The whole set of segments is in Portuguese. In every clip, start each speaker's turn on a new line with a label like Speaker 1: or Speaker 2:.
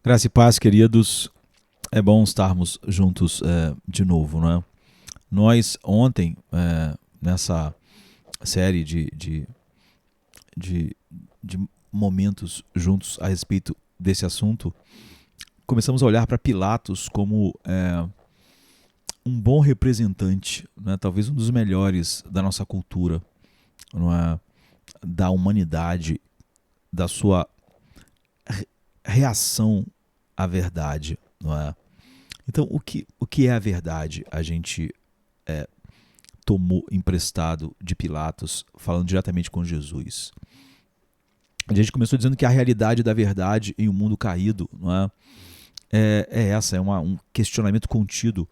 Speaker 1: Graça e paz, queridos. É bom estarmos juntos de novo, não é? Nós ontem, nessa série de, de momentos juntos a respeito desse assunto, começamos a olhar para Pilatos como um bom representante, né? Talvez um dos melhores da nossa cultura, não é? Da humanidade, da sua reação à verdade, não é? Então, o que é a verdade? A gente tomou emprestado de Pilatos, falando diretamente com Jesus. A gente começou dizendo que a realidade da verdade em um mundo caído, não é? É essa, um questionamento contínuo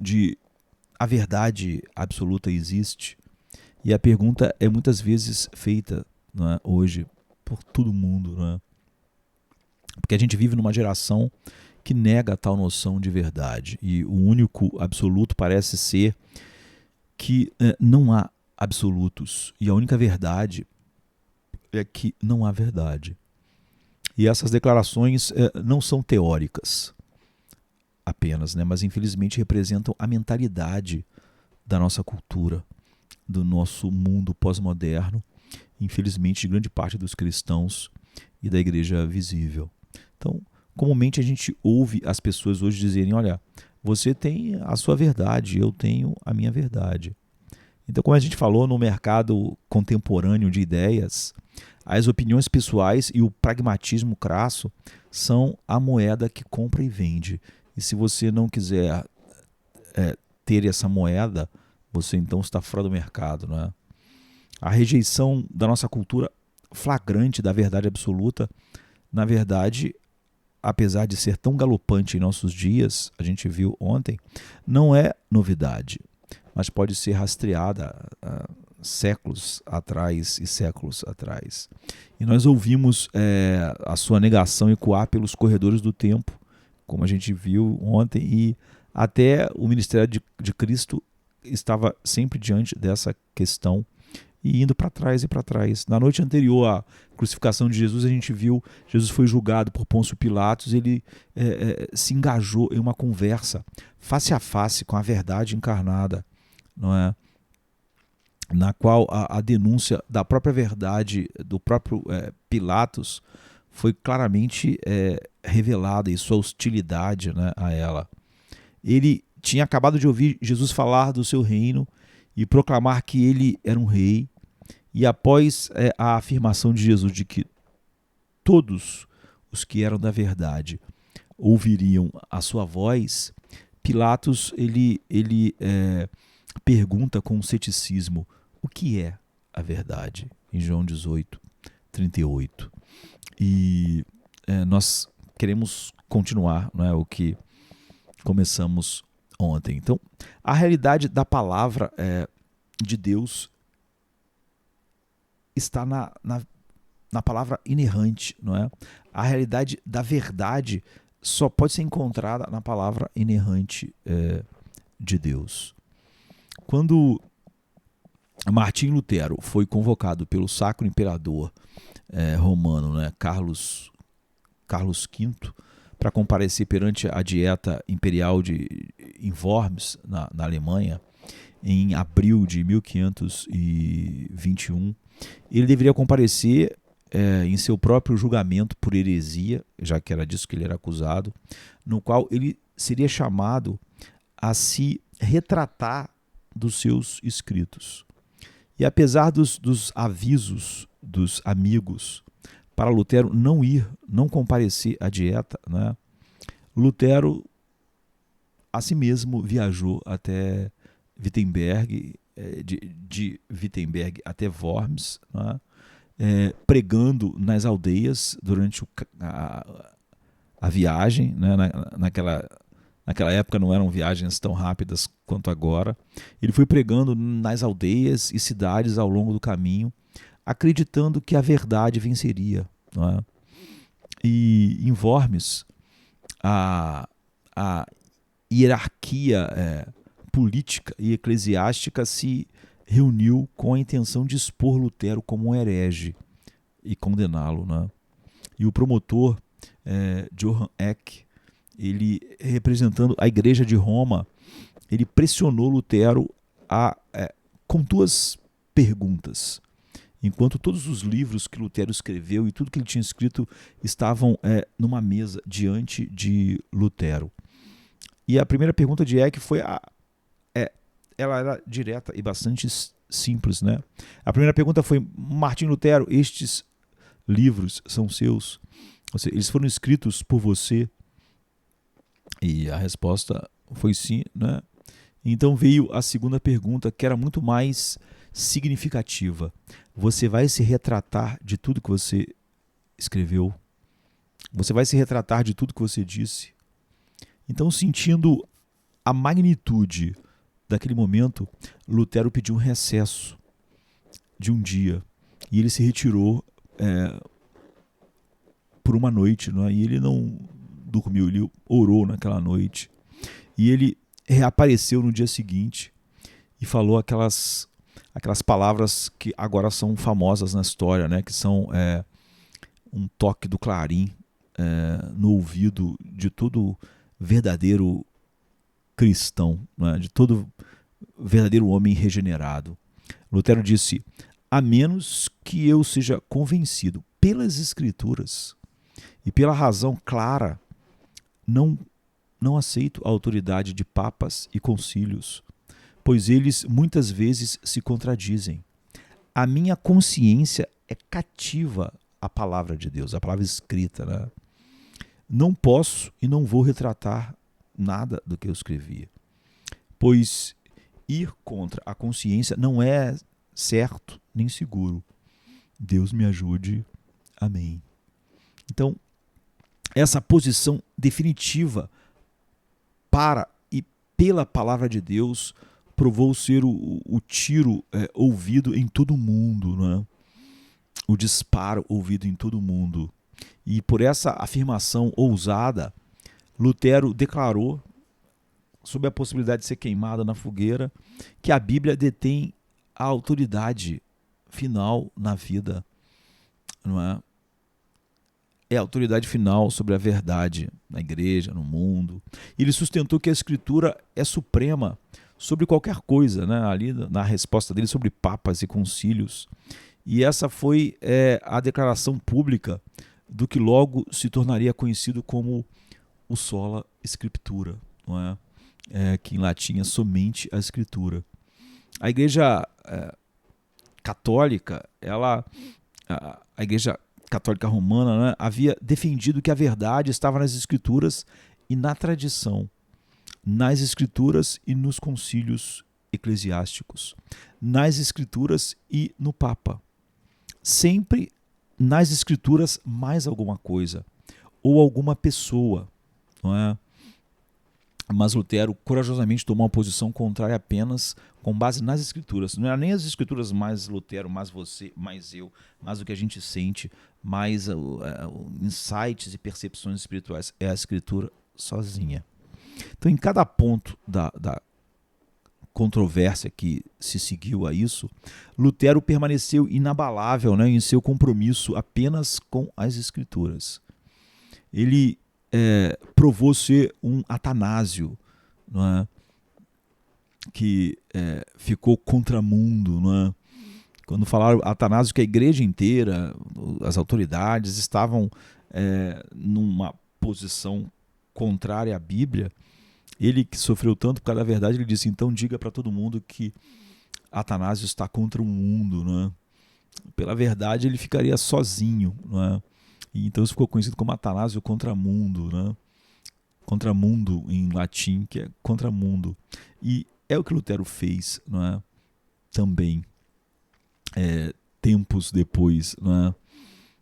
Speaker 1: de a verdade absoluta existe? E a pergunta é muitas vezes feita, não é, hoje por todo mundo, não é? Porque a gente vive numa geração que nega tal noção de verdade. E o único absoluto parece ser que não há absolutos. E a única verdade é que não há verdade. E essas declarações não são teóricas apenas, né? Mas infelizmente representam a mentalidade da nossa cultura, do nosso mundo pós-moderno, infelizmente de grande parte dos cristãos e da igreja visível. Então, comumente a gente ouve as pessoas hoje dizerem: olha, você tem a sua verdade, eu tenho a minha verdade. Então, como a gente falou, no mercado contemporâneo de ideias, as opiniões pessoais e o pragmatismo crasso são a moeda que compra e vende. E se você não quiser ter essa moeda, você então está fora do mercado, não é? A rejeição da nossa cultura flagrante da verdade absoluta, na verdade, apesar de ser tão galopante em nossos dias, a gente viu ontem, não é novidade, mas pode ser rastreada séculos atrás e séculos atrás. E nós ouvimos a sua negação ecoar pelos corredores do tempo, como a gente viu ontem, e até o ministério de Cristo estava sempre diante dessa questão e indo para trás e para trás. Na noite anterior à crucificação de Jesus, a gente viu Jesus foi julgado por Pôncio Pilatos, ele se engajou em uma conversa face a face com a verdade encarnada, não é? Na qual a denúncia da própria verdade do próprio Pilatos foi claramente revelada e sua hostilidade, né, a ela. Ele tinha acabado de ouvir Jesus falar do seu reino e proclamar que ele era um rei. E após a afirmação de Jesus de que todos os que eram da verdade ouviriam a sua voz, Pilatos ele pergunta com ceticismo: o que é a verdade? Em João 18, 38. E nós queremos continuar, não é, o que começamos ontem. Então, a realidade da palavra de Deus está na palavra inerrante, não é? A realidade da verdade só pode ser encontrada na palavra inerrante de Deus. Quando Martim Lutero foi convocado pelo Sacro Imperador romano, né, Carlos V, para comparecer perante a dieta imperial em Worms, na Alemanha, em abril de 1521, ele deveria comparecer em seu próprio julgamento por heresia, já que era disso que ele era acusado, no qual ele seria chamado a se retratar dos seus escritos. E apesar dos avisos dos amigos para Lutero não comparecer à dieta, né, Lutero a si mesmo viajou até Wittenberg, de Wittenberg até Worms, né, pregando nas aldeias durante a viagem, né, naquela época não eram viagens tão rápidas quanto agora. Ele foi pregando nas aldeias e cidades ao longo do caminho, acreditando que a verdade venceria, não é? E em Worms, a hierarquia política e eclesiástica se reuniu com a intenção de expor Lutero como um herege e condená-lo, né? E o promotor, Johann Eck, ele, representando a Igreja de Roma, ele pressionou Lutero com duas perguntas. Enquanto todos os livros que Lutero escreveu e tudo que ele tinha escrito estavam numa mesa diante de Lutero. E a primeira pergunta de Eck foi ela era direta e bastante simples, né? A primeira pergunta foi: Martim Lutero, estes livros são seus? Ou seja, eles foram escritos por você? E a resposta foi sim, né? Então veio a segunda pergunta, que era muito mais significativa. Você vai se retratar de tudo que você escreveu? Você vai se retratar de tudo que você disse? Então, sentindo a magnitude daquele momento, Lutero pediu um recesso de um dia. E ele se retirou por uma noite, não é? E ele não dormiu, ele orou naquela noite. E ele reapareceu no dia seguinte e falou aquelas palavras que agora são famosas na história, né? Que são um toque do clarim no ouvido de todo verdadeiro cristão, né? De todo verdadeiro homem regenerado. Lutero disse: a menos que eu seja convencido pelas Escrituras e pela razão clara, não aceito a autoridade de papas e concílios, pois eles muitas vezes se contradizem. A minha consciência é cativa à palavra de Deus, à palavra escrita, né? Não posso e não vou retratar nada do que eu escrevi, pois ir contra a consciência não é certo nem seguro. Deus me ajude. Amém. Então, essa posição definitiva para e pela palavra de Deus provou ser o tiro ouvido em todo o mundo, né? O disparo ouvido em todo o mundo. E por essa afirmação ousada, Lutero declarou, sob a possibilidade de ser queimada na fogueira, que a Bíblia detém a autoridade final na vida, não é? É a autoridade final sobre a verdade na igreja, no mundo. Ele sustentou que a Escritura é suprema sobre qualquer coisa, né? Ali na resposta dele sobre papas e concílios. E essa foi a declaração pública do que logo se tornaria conhecido como o sola scriptura, não é? Que em latim é somente a Escritura. A Igreja Católica, a Igreja Católica Romana, né, havia defendido que a verdade estava nas Escrituras e na tradição, nas Escrituras e nos concílios eclesiásticos, nas Escrituras e no Papa. Sempre nas Escrituras mais alguma coisa, ou alguma pessoa, não é? Mas Lutero corajosamente tomou uma posição contrária apenas com base nas Escrituras. Não era nem as Escrituras mais Lutero, mais você, mais eu, mais o que a gente sente, mais insights e percepções espirituais. É a Escritura sozinha. Então, em cada ponto da controvérsia que se seguiu a isso, Lutero permaneceu inabalável, né, em seu compromisso apenas com as Escrituras. Ele provou ser um Atanásio, não é? Que ficou contramundo, não é? Quando falaram Atanásio, que a igreja inteira, as autoridades estavam numa posição contrária à Bíblia, ele que sofreu tanto por causa da verdade, ele disse: então diga para todo mundo que Atanásio está contra o mundo, não é? Pela verdade ele ficaria sozinho, não é? E então isso ficou conhecido como Atanásio Contramundo, né? Contramundo em latim, que é contramundo. E é o que Lutero fez, não é? Também, tempos depois, não é?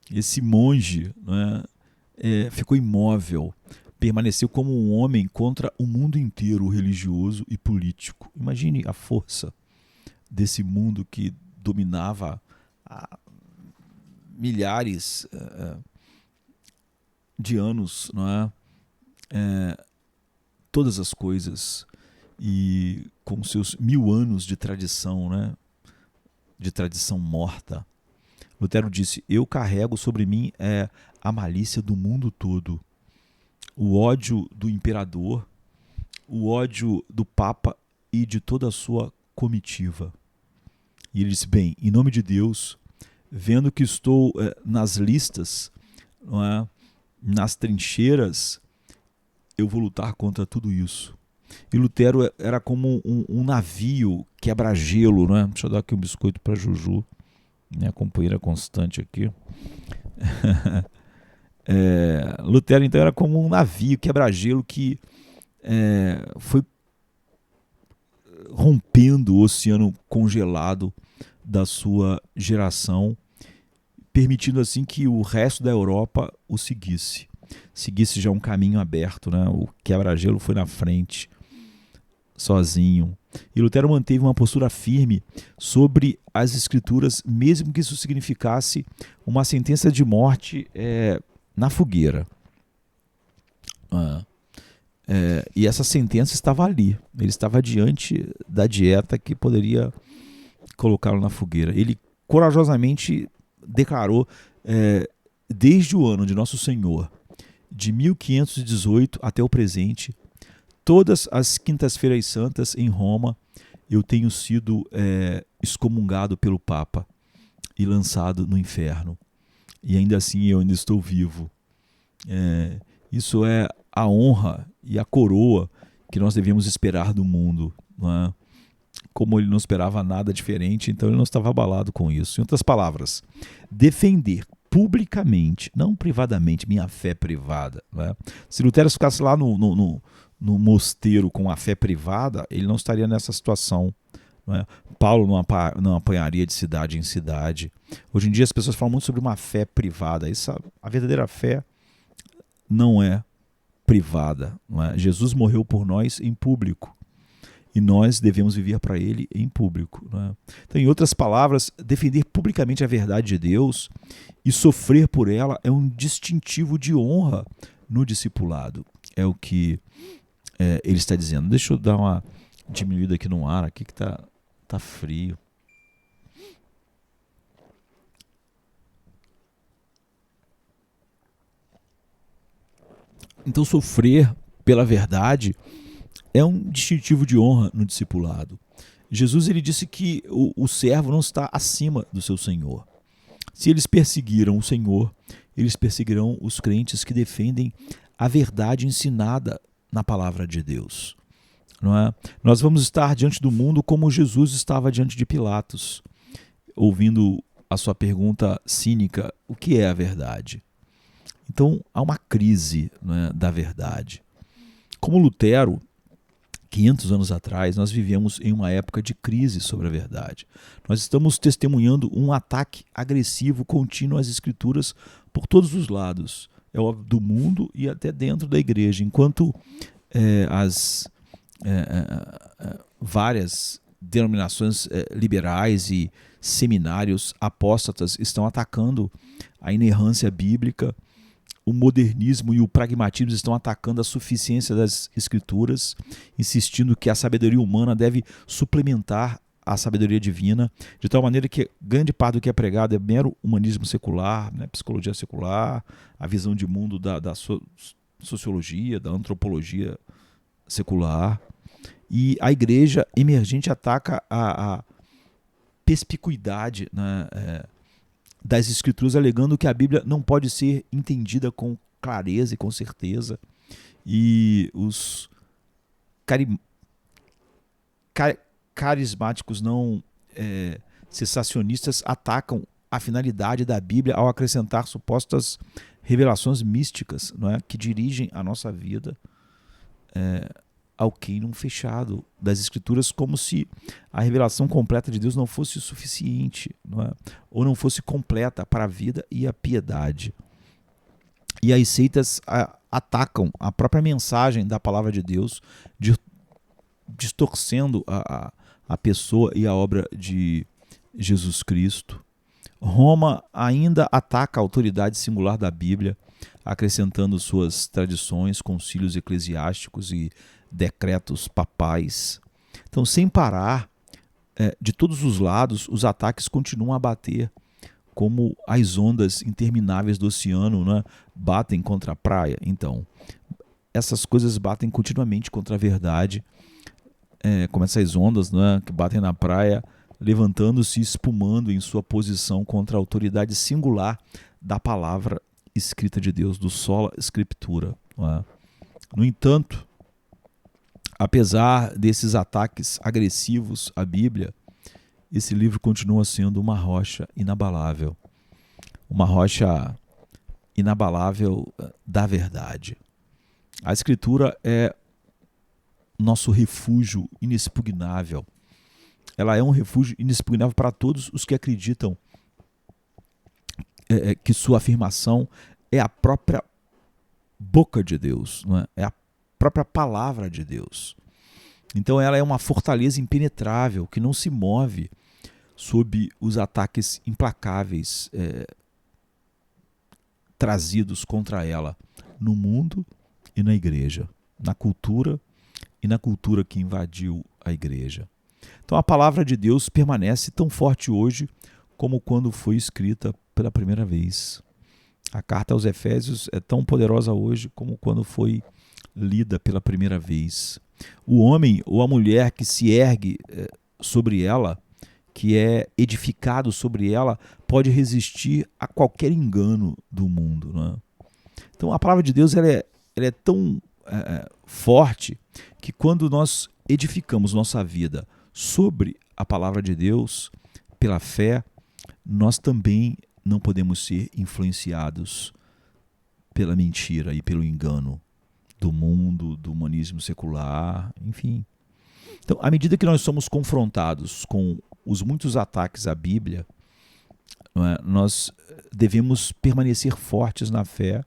Speaker 1: Esse monge, não é? Ficou imóvel, permaneceu como um homem contra o mundo inteiro religioso e político. Imagine a força desse mundo que dominava há milhares de anos, não é? Todas as coisas, e com seus 1000 anos de tradição, né? De tradição morta. Lutero disse: eu carrego sobre mim a malícia do mundo todo, o ódio do imperador, o ódio do Papa e de toda a sua comitiva. E ele disse: bem, em nome de Deus, vendo que estou nas listas, não é, nas trincheiras, eu vou lutar contra tudo isso. E Lutero era como um navio quebra-gelo, né? Deixa eu dar aqui um biscoito para Juju, minha companheira constante aqui. Lutero então era como um navio quebra-gelo que foi rompendo o oceano congelado da sua geração, permitindo assim que o resto da Europa o seguisse já um caminho aberto, né? O quebra-gelo foi na frente, sozinho. E Lutero manteve uma postura firme sobre as escrituras, mesmo que isso significasse uma sentença de morte na fogueira. E essa sentença estava ali. Ele estava diante da dieta que poderia colocá-lo na fogueira. Ele corajosamente declarou, desde o ano de Nosso Senhor, de 1518 até o presente, todas as quintas-feiras santas em Roma, eu tenho sido excomungado pelo Papa e lançado no inferno. E ainda assim eu ainda estou vivo. Isso é a honra e a coroa que nós devemos esperar do mundo, não é? Como ele não esperava nada diferente, então ele não estava abalado com isso. Em outras palavras, defender publicamente, não privadamente, minha fé privada. Né? Se Lutero ficasse lá no mosteiro com a fé privada, ele não estaria nessa situação. Né? Paulo não apanharia de cidade em cidade. Hoje em dia as pessoas falam muito sobre uma fé privada. A verdadeira fé não é privada. Não é? Jesus morreu por nós em público. E nós devemos viver para ele em público. Né? Então, em outras palavras, defender publicamente a verdade de Deus e sofrer por ela é um distintivo de honra no discipulado. É o que ele está dizendo. Deixa eu dar uma diminuída aqui no ar, aqui que tá frio. Então, sofrer pela verdade é um distintivo de honra no discipulado. Jesus ele disse que o servo não está acima do seu senhor. Se eles perseguiram o Senhor, eles perseguirão os crentes que defendem a verdade ensinada na palavra de Deus. Não é? Nós vamos estar diante do mundo como Jesus estava diante de Pilatos, ouvindo a sua pergunta cínica: o que é a verdade? Então há uma crise, né, da verdade. Como Lutero, 500 anos atrás, nós vivemos em uma época de crise sobre a verdade. Nós estamos testemunhando um ataque agressivo contínuo às escrituras por todos os lados, do mundo e até dentro da igreja, enquanto as várias denominações liberais e seminários apóstatas estão atacando a inerrância bíblica. O modernismo e o pragmatismo estão atacando a suficiência das escrituras, insistindo que a sabedoria humana deve suplementar a sabedoria divina, de tal maneira que grande parte do que é pregado é mero humanismo secular, né, psicologia secular, a visão de mundo da sociologia, da antropologia secular. E a igreja emergente ataca a perspicuidade, né, das escrituras, alegando que a Bíblia não pode ser entendida com clareza e com certeza. E os carismáticos não cessacionistas atacam a finalidade da Bíblia ao acrescentar supostas revelações místicas, não é, que dirigem a nossa vida ao queiro fechado das Escrituras, como se a revelação completa de Deus não fosse suficiente, não é? Ou não fosse completa para a vida e a piedade. E as seitas atacam a própria mensagem da palavra de Deus, distorcendo a pessoa e a obra de Jesus Cristo. Roma ainda ataca a autoridade singular da Bíblia, acrescentando suas tradições, concílios eclesiásticos e decretos papais. Então, sem parar, de todos os lados, os ataques continuam a bater como as ondas intermináveis do oceano, né, batem contra a praia. Então, essas coisas batem continuamente contra a verdade, como essas ondas, né, que batem na praia, levantando-se e espumando em sua posição contra a autoridade singular da palavra escrita de Deus, do sola scriptura. Né? No entanto, apesar desses ataques agressivos à Bíblia, esse livro continua sendo uma rocha inabalável. Uma rocha inabalável da verdade. A Escritura é nosso refúgio inexpugnável. Ela é um refúgio inexpugnável para todos os que acreditam que sua afirmação é a própria boca de Deus, não é? É a própria palavra de Deus. Então ela é uma fortaleza impenetrável que não se move sob os ataques implacáveis trazidos contra ela no mundo e na igreja, na cultura e na cultura que invadiu a igreja. Então a palavra de Deus permanece tão forte hoje como quando foi escrita pela primeira vez. A carta aos Efésios é tão poderosa hoje como quando foi lida pela primeira vez. O homem ou a mulher que se ergue sobre ela, que é edificado sobre ela, pode resistir a qualquer engano do mundo. Né? Então a palavra de Deus ela é tão forte que quando nós edificamos nossa vida sobre a palavra de Deus, pela fé, nós também não podemos ser influenciados pela mentira e pelo engano do mundo, do humanismo secular, enfim. Então, à medida que nós somos confrontados com os muitos ataques à Bíblia, nós devemos permanecer fortes na fé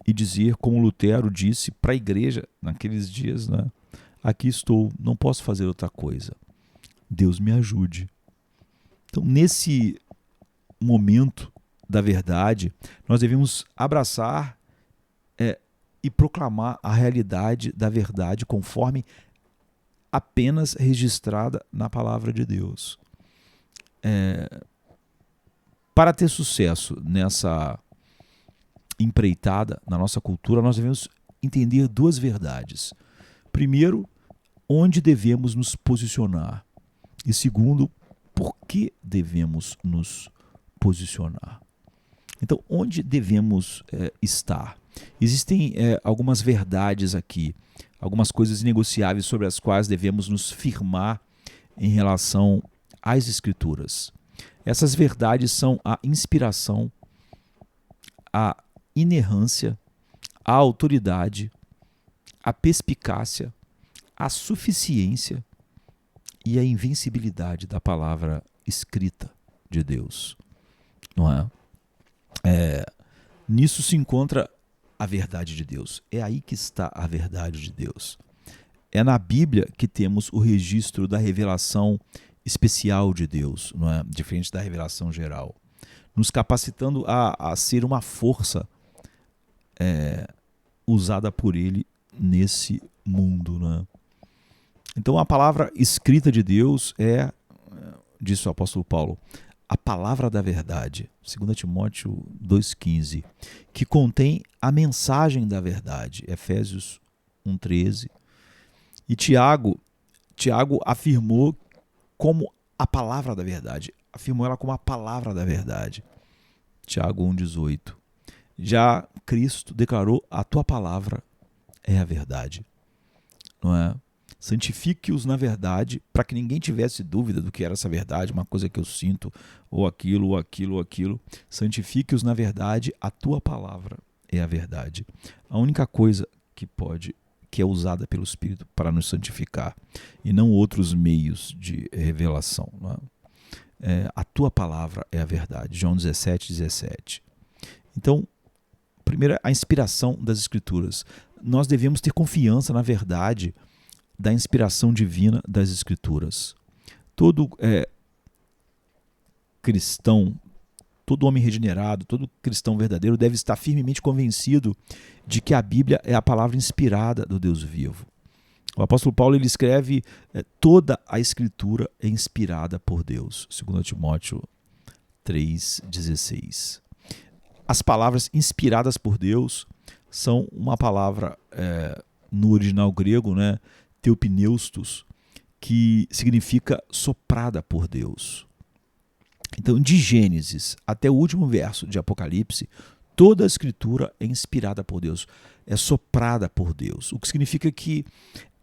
Speaker 1: e dizer, como Lutero disse para a igreja naqueles dias, né? Aqui estou, não posso fazer outra coisa. Deus me ajude. Então, nesse momento da verdade, nós devemos abraçar e proclamar a realidade da verdade conforme apenas registrada na palavra de Deus. Para ter sucesso nessa empreitada na nossa cultura, nós devemos entender duas verdades. Primeiro, onde devemos nos posicionar. E segundo, por que devemos nos posicionar. Então, onde devemos estar? Existem algumas verdades aqui, algumas coisas inegociáveis sobre as quais devemos nos firmar em relação às Escrituras. Essas verdades são a inspiração, a inerrância, a autoridade, a perspicácia, a suficiência e a invencibilidade da palavra escrita de Deus. Não é? Nisso se encontra a verdade de Deus. É aí que está a verdade de Deus. É na Bíblia que temos o registro da revelação especial de Deus, não é? Diferente da revelação geral, nos capacitando a ser uma força usada por Ele nesse mundo. Não é? Então a palavra escrita de Deus disse o apóstolo Paulo, a palavra da verdade, 2 Timóteo 2,15, que contém a mensagem da verdade, Efésios 1,13. E Tiago afirmou como a palavra da verdade, afirmou ela como a palavra da verdade, Tiago 1,18. Já Cristo declarou, a tua palavra é a verdade, não é? Santifique-os na verdade, para que ninguém tivesse dúvida do que era essa verdade, uma coisa que eu sinto, ou aquilo, ou aquilo, ou aquilo. Santifique-os na verdade, a tua palavra é a verdade. A única coisa que é usada pelo Espírito para nos santificar, e não outros meios de revelação. Não é? A tua palavra é a verdade. João 17:17. Então, primeiro, a inspiração das Escrituras. Nós devemos ter confiança na verdade da inspiração divina das Escrituras. Todo cristão, todo homem regenerado, todo cristão verdadeiro deve estar firmemente convencido de que a Bíblia é a palavra inspirada do Deus vivo. O apóstolo Paulo ele escreve toda a Escritura é inspirada por Deus, 2 Timóteo 3,16. As palavras inspiradas por Deus são uma palavra no original grego, né, theopneustos, que significa soprada por Deus. Então, de Gênesis até o último verso de Apocalipse, toda a escritura é inspirada por Deus, é soprada por Deus, o que significa que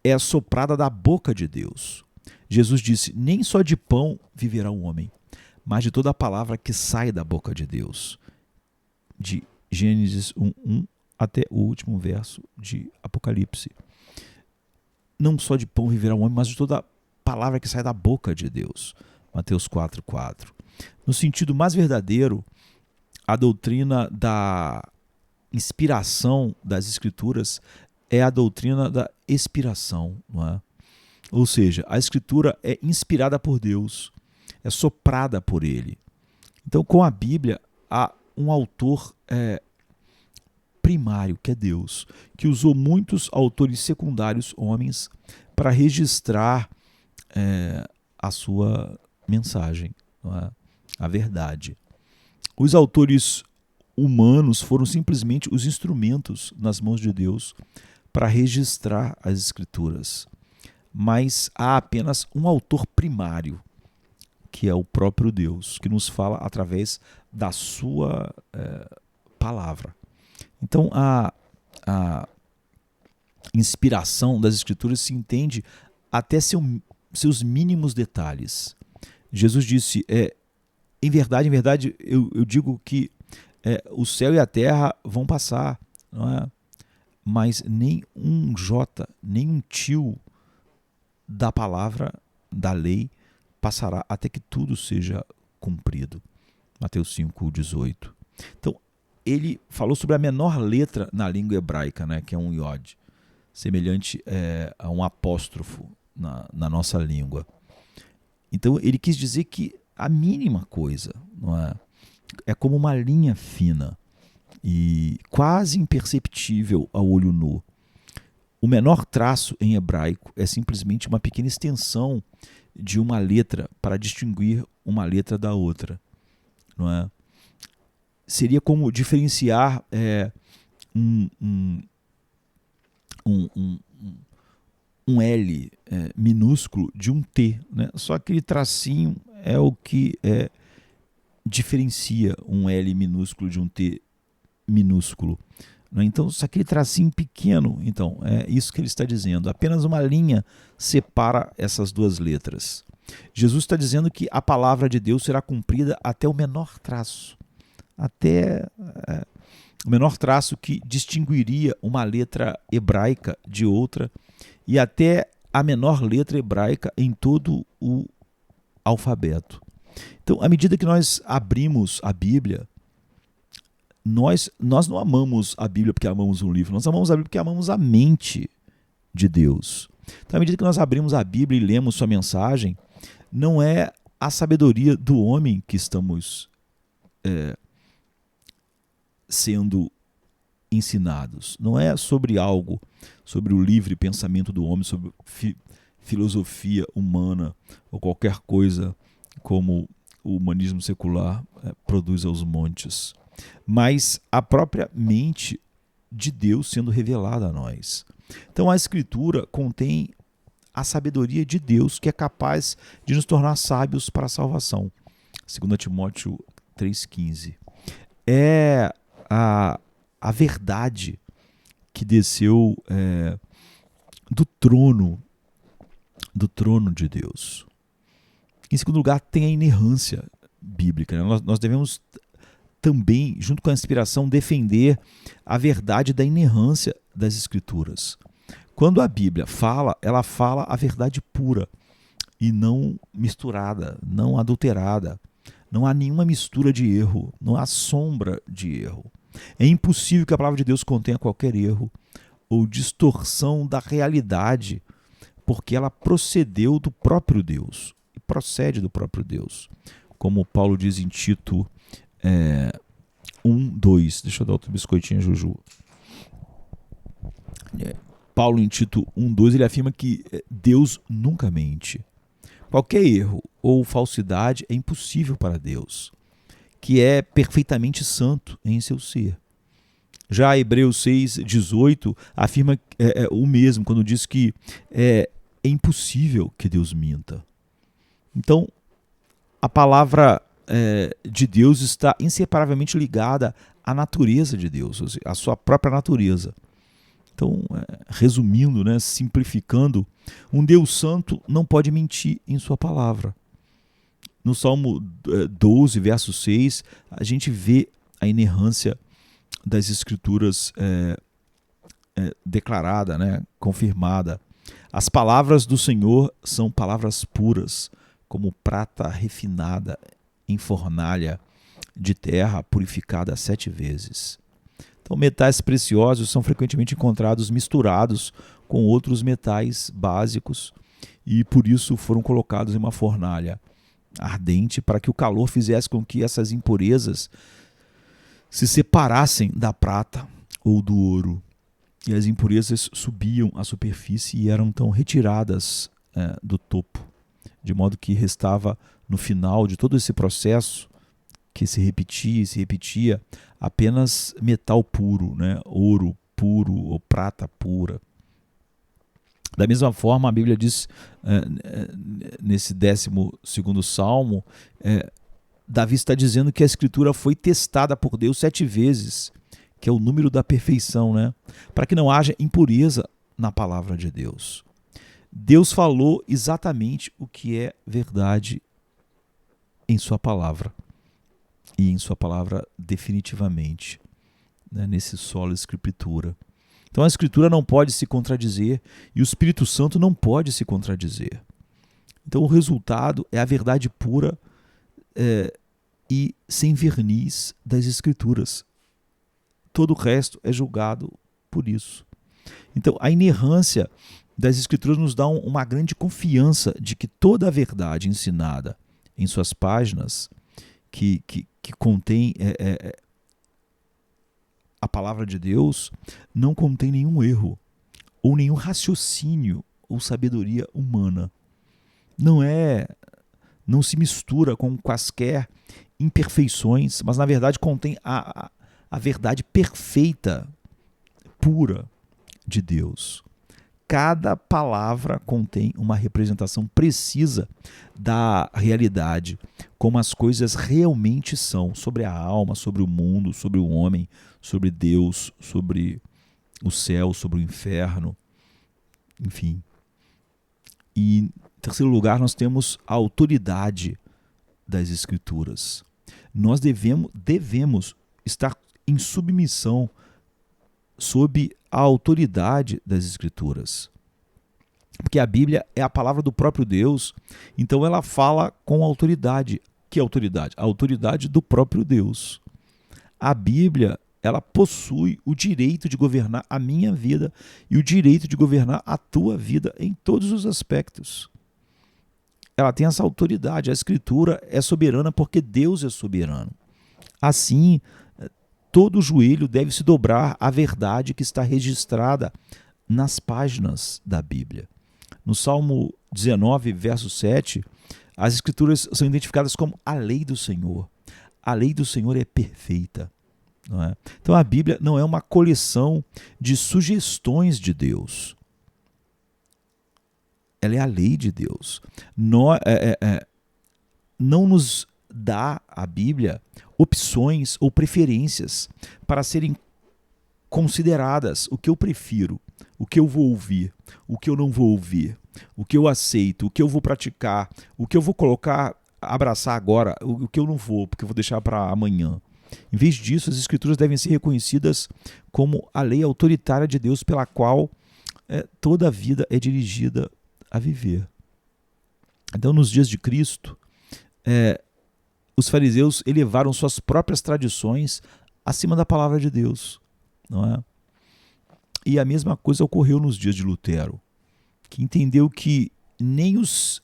Speaker 1: é soprada da boca de Deus. Jesus disse: nem só de pão viverá o homem, mas de toda a palavra que sai da boca de Deus. De Gênesis 1:1 até o último verso de Apocalipse. Não só de pão viverá o homem, mas de toda palavra que sai da boca de Deus. Mateus 4:4. No sentido mais verdadeiro, a doutrina da inspiração das Escrituras é a doutrina da expiração, não é? Ou seja, a Escritura é inspirada por Deus, é soprada por Ele. Então, com a Bíblia, há um autor primário, que é Deus, que usou muitos autores secundários, homens, para registrar a sua mensagem, não é? A verdade. Os autores humanos foram simplesmente os instrumentos nas mãos de Deus para registrar as Escrituras. Mas há apenas um autor primário, que é o próprio Deus, que nos fala através da sua palavra. Então, a inspiração das Escrituras se entende até seus mínimos detalhes. Jesus disse, em verdade, eu digo que o céu e a terra vão passar, não é? Mas nem um jota, nem um tio da palavra, da lei, passará até que tudo seja cumprido. Mateus 5:18. Então, ele falou sobre a menor letra na língua hebraica, né, que é um iod, semelhante a um apóstrofo na nossa língua. Então, ele quis dizer que a mínima coisa, não é como uma linha fina e quase imperceptível ao olho nu. O menor traço em hebraico é simplesmente uma pequena extensão de uma letra para distinguir uma letra da outra, não é? Seria como diferenciar um L minúsculo de um T, né? Só aquele tracinho é o que diferencia um L minúsculo de um T minúsculo. Então, só aquele tracinho pequeno, então, é isso que ele está dizendo. Apenas uma linha separa essas duas letras. Jesus está dizendo que a palavra de Deus será cumprida até o menor traço. Até o menor traço que distinguiria uma letra hebraica de outra e até a menor letra hebraica em todo o alfabeto. Então, à medida que nós abrimos a Bíblia, nós não amamos a Bíblia porque amamos um livro, nós amamos a Bíblia porque amamos a mente de Deus. Então, à medida que nós abrimos a Bíblia e lemos sua mensagem, não é a sabedoria do homem que estamos sendo ensinados. Não é sobre algo, sobre o livre pensamento do homem, sobre filosofia humana ou qualquer coisa como o humanismo secular produz aos montes, mas a própria mente de Deus sendo revelada a nós. Então a Escritura contém a sabedoria de Deus que é capaz de nos tornar sábios para a salvação. 2 Timóteo 3,15. É a verdade que desceu do trono de Deus. Em segundo lugar, tem a inerrância bíblica, né? Nós devemos também, junto com a inspiração, defender a verdade da inerrância das Escrituras. Quando a Bíblia fala, ela fala a verdade pura e não misturada, não adulterada. Não há nenhuma mistura de erro, não há sombra de erro. É impossível que a palavra de Deus contenha qualquer erro ou distorção da realidade, porque ela procedeu do próprio Deus e procede do próprio Deus. Como Paulo diz em Tito 1:2. Deixa eu dar outro biscoitinho, Juju. Paulo em Tito 1:2, ele afirma que Deus nunca mente. Qualquer erro ou falsidade é impossível para Deus. que é perfeitamente santo em seu ser. Já Hebreus 6,18 afirma o mesmo, quando diz que é impossível que Deus minta. Então, a palavra de Deus está inseparavelmente ligada à natureza de Deus, ou seja, à sua própria natureza. Então, resumindo, né, simplificando, um Deus santo não pode mentir em sua palavra. No Salmo 12, verso 6, a gente vê a inerrância das Escrituras declarada, né, confirmada. As palavras do Senhor são palavras puras, como prata refinada em fornalha de terra purificada 7 vezes. Então, metais preciosos são frequentemente encontrados misturados com outros metais básicos e por isso foram colocados em uma fornalha ardente para que o calor fizesse com que essas impurezas se separassem da prata ou do ouro. E as impurezas subiam à superfície e eram então retiradas do topo, de modo que restava no final de todo esse processo que se repetia, apenas metal puro, né? Ouro puro ou prata pura. Da mesma forma, a Bíblia diz nesse 12º Salmo, Davi está dizendo que a Escritura foi testada por Deus 7 vezes, que é o número da perfeição, né? Para que não haja impureza na palavra de Deus. Deus falou exatamente o que é verdade em sua palavra. E em sua palavra definitivamente, né, nesse solo Escritura. Então a Escritura não pode se contradizer e o Espírito Santo não pode se contradizer. Então o resultado é a verdade pura e sem verniz das Escrituras. Todo o resto é julgado por isso. Então a inerrância das Escrituras nos dá uma grande confiança de que toda a verdade ensinada em suas páginas que contém a palavra de Deus não contém nenhum erro ou nenhum raciocínio ou sabedoria humana. Não se mistura com quaisquer imperfeições, mas na verdade contém a verdade perfeita, pura de Deus. Cada palavra contém uma representação precisa da realidade, como as coisas realmente são, sobre a alma, sobre o mundo, sobre o homem, sobre Deus, sobre o céu, sobre o inferno, enfim. E, em terceiro lugar, nós temos a autoridade das Escrituras. Nós devemos estar em submissão sob a autoridade das Escrituras. Porque a Bíblia é a palavra do próprio Deus, então ela fala com autoridade. Que autoridade? A autoridade do próprio Deus. A Bíblia, ela possui o direito de governar a minha vida e o direito de governar a tua vida em todos os aspectos. Ela tem essa autoridade. A Escritura é soberana porque Deus é soberano. Assim, todo joelho deve se dobrar à verdade que está registrada nas páginas da Bíblia. No Salmo 19, verso 7, as Escrituras são identificadas como a lei do Senhor. A lei do Senhor é perfeita. Não é? Então a Bíblia não é uma coleção de sugestões de Deus. Ela é a lei de Deus. Não nos dá a Bíblia opções ou preferências para serem consideradas o que eu prefiro, o que eu vou ouvir, o que eu não vou ouvir, o que eu aceito, o que eu vou praticar, o que eu vou colocar, abraçar agora, o que eu não vou, porque eu vou deixar para amanhã. Em vez disso, as Escrituras devem ser reconhecidas como a lei autoritária de Deus pela qual toda a vida é dirigida a viver. Então, nos dias de Cristo, os fariseus elevaram suas próprias tradições acima da palavra de Deus, não é? E a mesma coisa ocorreu nos dias de Lutero, que entendeu que nem os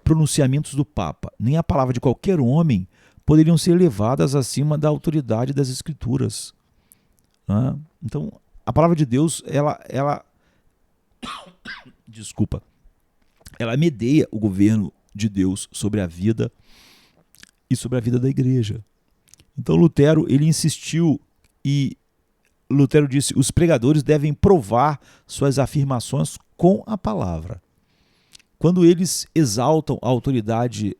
Speaker 1: pronunciamentos do Papa, nem a palavra de qualquer homem poderiam ser levadas acima da autoridade das Escrituras. Não é? Então, a palavra de Deus, ela desculpa, ela medeia o governo de Deus sobre a vida e sobre a vida da igreja. Então Lutero, ele insistiu e Lutero disse: os pregadores devem provar suas afirmações com a palavra. Quando eles exaltam a autoridade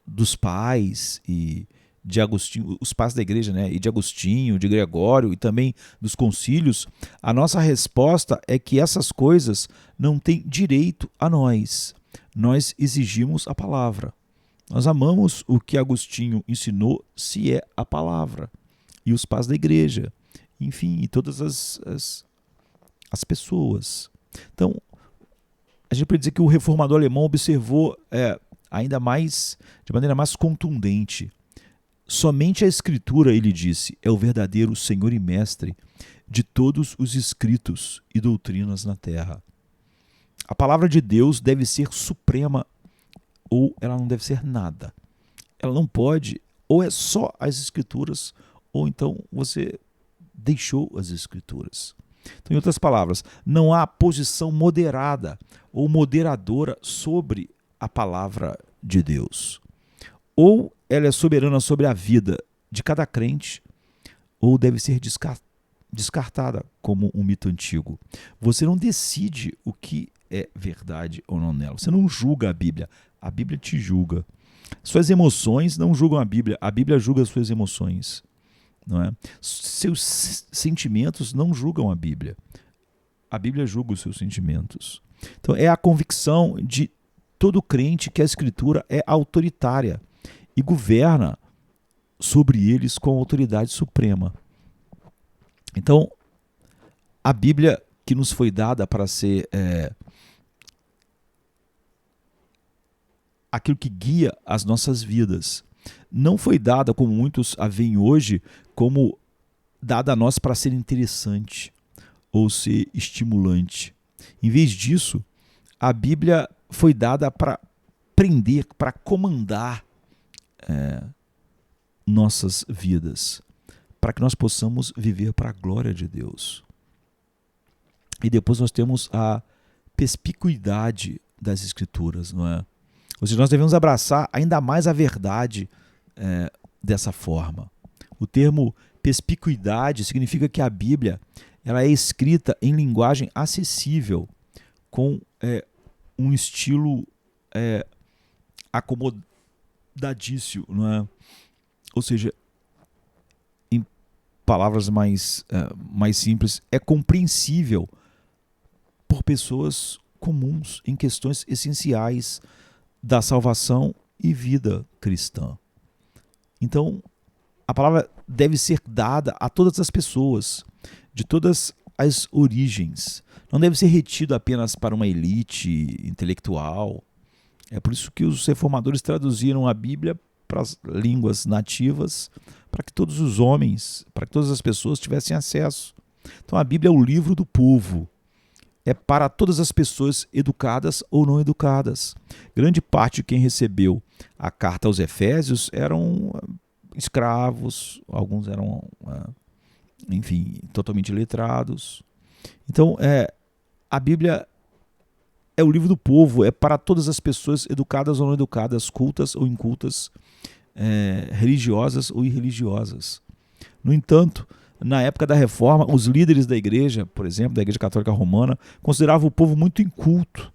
Speaker 1: dos pais e de Agostinho, os pais da igreja, né, e de Agostinho, de Gregório e também dos concílios, a nossa resposta é que essas coisas não têm direito a nós. Nós exigimos a palavra. Nós amamos o que Agostinho ensinou, se é a palavra. E os pais da igreja, enfim, e todas as pessoas. Então, a gente pode dizer que o reformador alemão observou ainda mais, de maneira mais contundente, somente a Escritura, ele disse, é o verdadeiro Senhor e Mestre de todos os escritos e doutrinas na terra. A palavra de Deus deve ser suprema ou ela não deve ser nada. Ela não pode, ou é só as Escrituras, ou então você deixou as Escrituras. Então, em outras palavras, não há posição moderada ou moderadora sobre a palavra de Deus. Ou ela é soberana sobre a vida de cada crente, ou deve ser descartada como um mito antigo. Você não decide o que é verdade ou não nela. Você não julga a Bíblia te julga. Suas emoções não julgam a Bíblia julga as suas emoções. Não é? Seus sentimentos não julgam a Bíblia julga os seus sentimentos. Então é a convicção de todo crente que a Escritura é autoritária e governa sobre eles com autoridade suprema. Então, a Bíblia que nos foi dada para ser aquilo que guia as nossas vidas, não foi dada, como muitos a veem hoje, como dada a nós para ser interessante ou ser estimulante. Em vez disso, a Bíblia foi dada para prender, para comandar nossas vidas, para que nós possamos viver para a glória de Deus. E depois nós temos a perspicuidade das Escrituras, não é? Ou seja, nós devemos abraçar ainda mais a verdade dessa forma. O termo perspicuidade significa que a Bíblia ela é escrita em linguagem acessível, com um estilo acomodadício, não é? Ou seja, em palavras mais simples, é compreensível por pessoas comuns em questões essenciais da salvação e vida cristã. Então, a palavra deve ser dada a todas as pessoas, de todas as origens. Não deve ser retido apenas para uma elite intelectual. É por isso que os reformadores traduziram a Bíblia para as línguas nativas, para que todos os homens, para que todas as pessoas tivessem acesso. Então a Bíblia é o livro do povo. É para todas as pessoas educadas ou não educadas. Grande parte de quem recebeu a carta aos Efésios eram escravos, alguns eram, enfim, totalmente iletrados. Então, a Bíblia é o livro do povo, é para todas as pessoas educadas ou não educadas, cultas ou incultas, religiosas ou irreligiosas. No entanto, na época da Reforma, os líderes da igreja, por exemplo, da Igreja Católica Romana, consideravam o povo muito inculto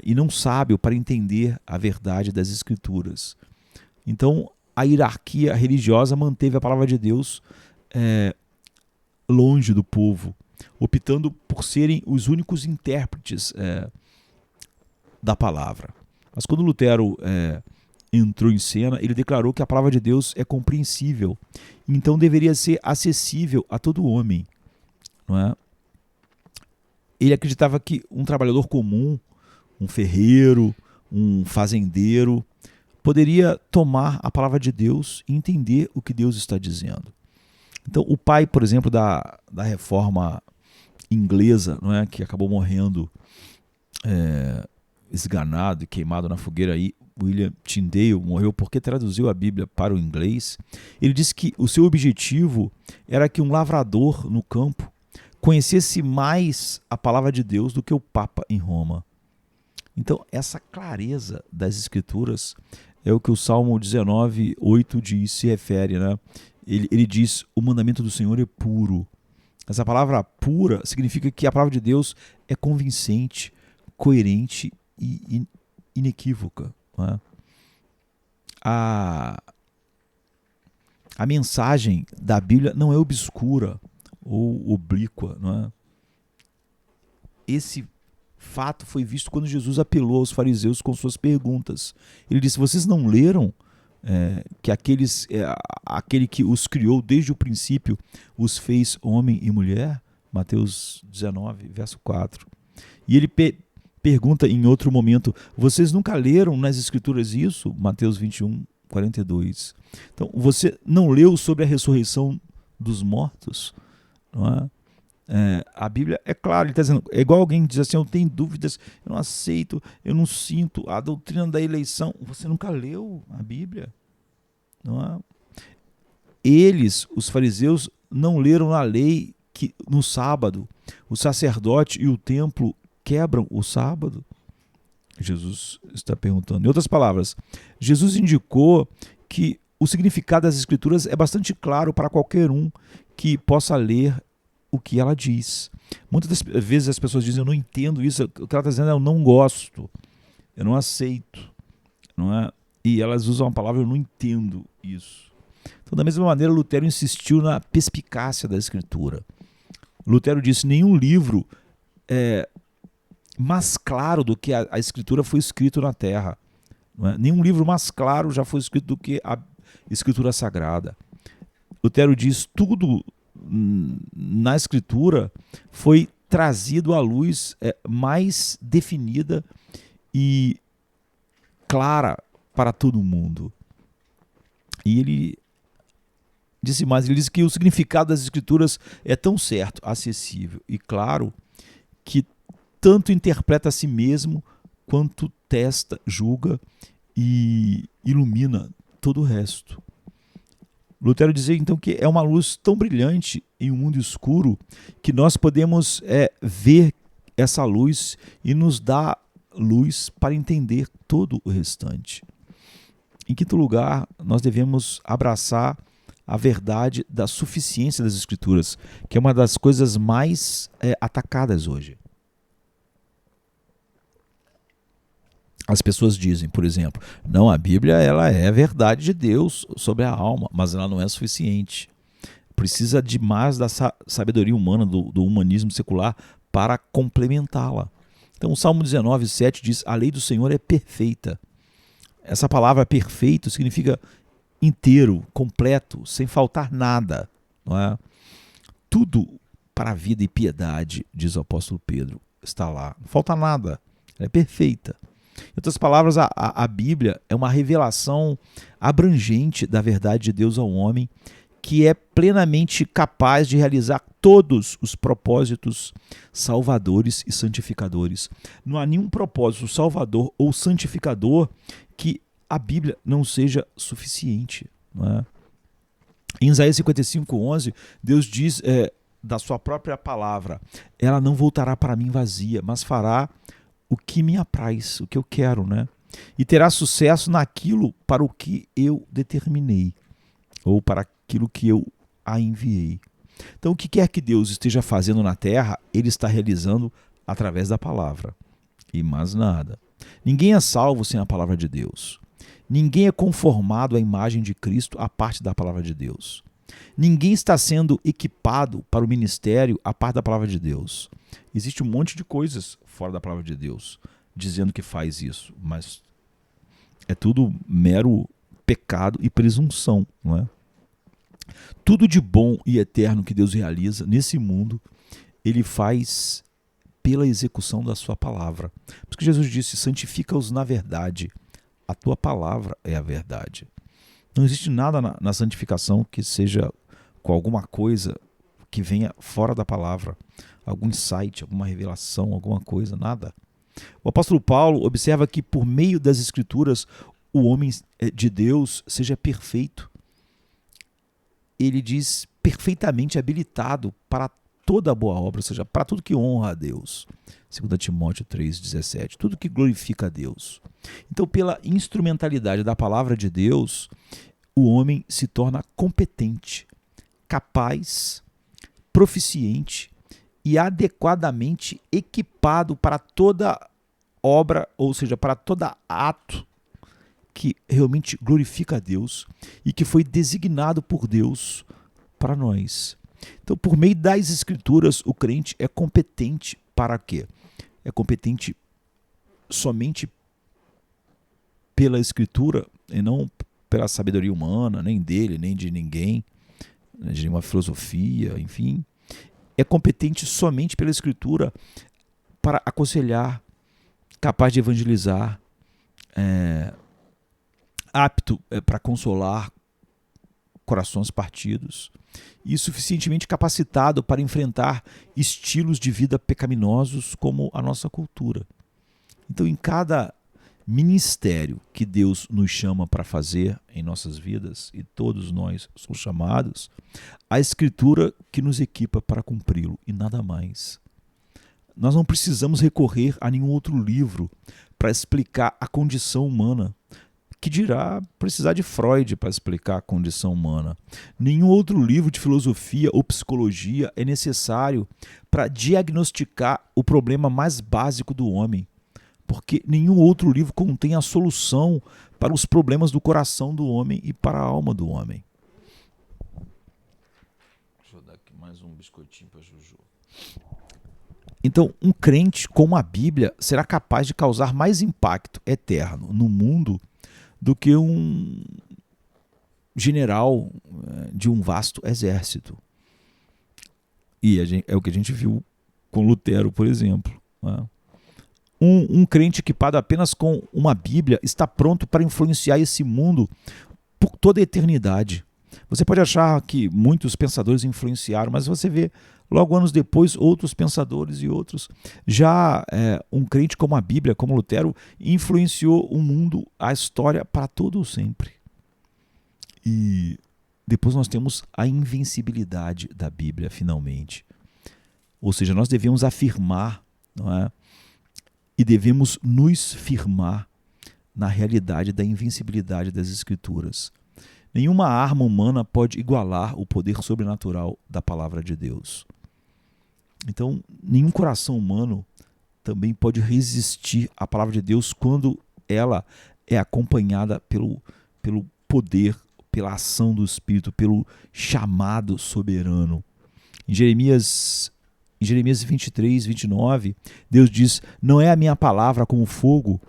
Speaker 1: e não sábio para entender a verdade das Escrituras. Então, a hierarquia religiosa manteve a palavra de Deus longe do povo, optando por serem os únicos intérpretes da palavra. Mas quando Lutero entrou em cena, ele declarou que a palavra de Deus é compreensível, então deveria ser acessível a todo homem, não é? Ele acreditava que um trabalhador comum, um ferreiro, um fazendeiro, poderia tomar a palavra de Deus e entender o que Deus está dizendo. Então, o pai, por exemplo, da reforma inglesa, não é, que acabou morrendo esganado e queimado na fogueira, aí, William Tyndale morreu porque traduziu a Bíblia para o inglês. Ele disse que o seu objetivo era que um lavrador no campo conhecesse mais a palavra de Deus do que o Papa em Roma. Então, essa clareza das Escrituras é o que o Salmo 19:8 diz, se refere, né? Ele diz: o mandamento do Senhor é puro. Essa palavra pura significa que a palavra de Deus é convincente, coerente e inequívoca. Não é? A mensagem da Bíblia não é obscura ou oblíqua. Não é? Esse fato foi visto quando Jesus apelou aos fariseus com suas perguntas. Ele disse: vocês não leram que aquele que os criou desde o princípio os fez homem e mulher? Mateus 19, verso 4. E ele pergunta em outro momento: vocês nunca leram nas escrituras isso? Mateus 21, 42. Então, você não leu sobre a ressurreição dos mortos? Não é? A Bíblia é claro, ele está dizendo, é igual alguém que diz assim: eu tenho dúvidas, eu não aceito, eu não sinto a doutrina da eleição. Você nunca leu a Bíblia? Não é? Eles, os fariseus, não leram na lei que no sábado o sacerdote e o templo quebram o sábado? Jesus está perguntando. Em outras palavras, Jesus indicou que o significado das escrituras é bastante claro para qualquer um que possa ler o que ela diz. Muitas vezes as pessoas dizem: eu não entendo isso, o que ela está dizendo é: eu não gosto, eu não aceito, não é? E elas usam a palavra: eu não entendo isso. Então, da mesma maneira, Lutero insistiu na perspicácia da escritura. Lutero disse: nenhum livro é mais claro do que a escritura foi escrito na terra. Não é? Nenhum livro mais claro já foi escrito do que a escritura sagrada. Lutero diz: tudo na escritura foi trazido à luz mais definida e clara para todo mundo. E ele disse mais, ele disse que o significado das escrituras é tão certo, acessível e claro que tanto interpreta a si mesmo quanto testa, julga e ilumina todo o resto. Lutero dizia então que é uma luz tão brilhante em um mundo escuro que nós podemos ver essa luz e nos dá luz para entender todo o restante. Em quinto lugar, nós devemos abraçar a verdade da suficiência das Escrituras, que é uma das coisas mais atacadas hoje. As pessoas dizem, por exemplo: não, a Bíblia ela é a verdade de Deus sobre a alma, mas ela não é suficiente. Precisa de mais da sabedoria humana, do humanismo secular, para complementá-la. Então o Salmo 19:7 diz: a lei do Senhor é perfeita. Essa palavra perfeito significa inteiro, completo, sem faltar nada. Não é? Tudo para a vida e piedade, diz o apóstolo Pedro, está lá. Não falta nada, ela é perfeita. Em outras palavras, a Bíblia é uma revelação abrangente da verdade de Deus ao homem, que é plenamente capaz de realizar todos os propósitos salvadores e santificadores. Não há nenhum propósito salvador ou santificador que a Bíblia não seja suficiente. Não é? Em Isaías 55:11, Deus diz da sua própria palavra: ela não voltará para mim vazia, mas fará o que me apraz, o que eu quero, né? E terá sucesso naquilo para o que eu determinei, ou para aquilo que eu a enviei. Então, o que quer que Deus esteja fazendo na terra, Ele está realizando através da palavra. E mais nada. Ninguém é salvo sem a palavra de Deus. Ninguém é conformado à imagem de Cristo à parte da palavra de Deus. Ninguém está sendo equipado para o ministério à parte da palavra de Deus. Existe um monte de coisas fora da palavra de Deus dizendo que faz isso, mas é tudo mero pecado e presunção, não é? Tudo de bom e eterno que Deus realiza nesse mundo, Ele faz pela execução da sua palavra. Por isso que Jesus disse: santifica-os na verdade, a tua palavra é a verdade. Não existe nada na santificação que seja com alguma coisa que venha fora da palavra, algum insight, alguma revelação, alguma coisa, nada. O apóstolo Paulo observa que por meio das escrituras o homem de Deus seja perfeito. Ele diz: perfeitamente habilitado para toda boa obra, ou seja, para tudo que honra a Deus. 2 Timóteo 3,17. Tudo que glorifica a Deus. Então, pela instrumentalidade da palavra de Deus, o homem se torna competente, capaz, proficiente e adequadamente equipado para toda obra, ou seja, para todo ato que realmente glorifica a Deus e que foi designado por Deus para nós. Então, por meio das Escrituras, o crente é competente para quê? É competente somente pela Escritura e não pela sabedoria humana, nem dele, nem de ninguém, de nenhuma filosofia, enfim. É competente somente pela Escritura para aconselhar, capaz de evangelizar, apto para consolar corações partidos e suficientemente capacitado para enfrentar estilos de vida pecaminosos como a nossa cultura. Então, em cada ministério que Deus nos chama para fazer em nossas vidas, e todos nós somos chamados, a Escritura que nos equipa para cumpri-lo e nada mais. Nós não precisamos recorrer a nenhum outro livro para explicar a condição humana, que dirá precisar de Freud para explicar a condição humana. Nenhum outro livro de filosofia ou psicologia é necessário para diagnosticar o problema mais básico do homem, porque nenhum outro livro contém a solução para os problemas do coração do homem e para a alma do homem. Deixa eu dar aqui mais um biscoitinho para Juju. Então, um crente com a Bíblia será capaz de causar mais impacto eterno no mundo do que um general de um vasto exército. E é o que a gente viu com Lutero, por exemplo. Né? Um crente equipado apenas com uma Bíblia está pronto para influenciar esse mundo por toda a eternidade. Você pode achar que muitos pensadores influenciaram, mas você vê logo anos depois outros pensadores e outros. Já um crente como a Bíblia, como Lutero, influenciou o mundo, a história para todo o sempre. E depois nós temos a invencibilidade da Bíblia, finalmente. Ou seja, nós devemos afirmar, não é? E devemos nos firmar na realidade da invencibilidade das Escrituras. Nenhuma arma humana pode igualar o poder sobrenatural da palavra de Deus. Então, nenhum coração humano também pode resistir à palavra de Deus quando ela é acompanhada pelo poder, pela ação do Espírito, pelo chamado soberano. Em Jeremias 23, 29, Deus diz: não é a minha palavra como fogo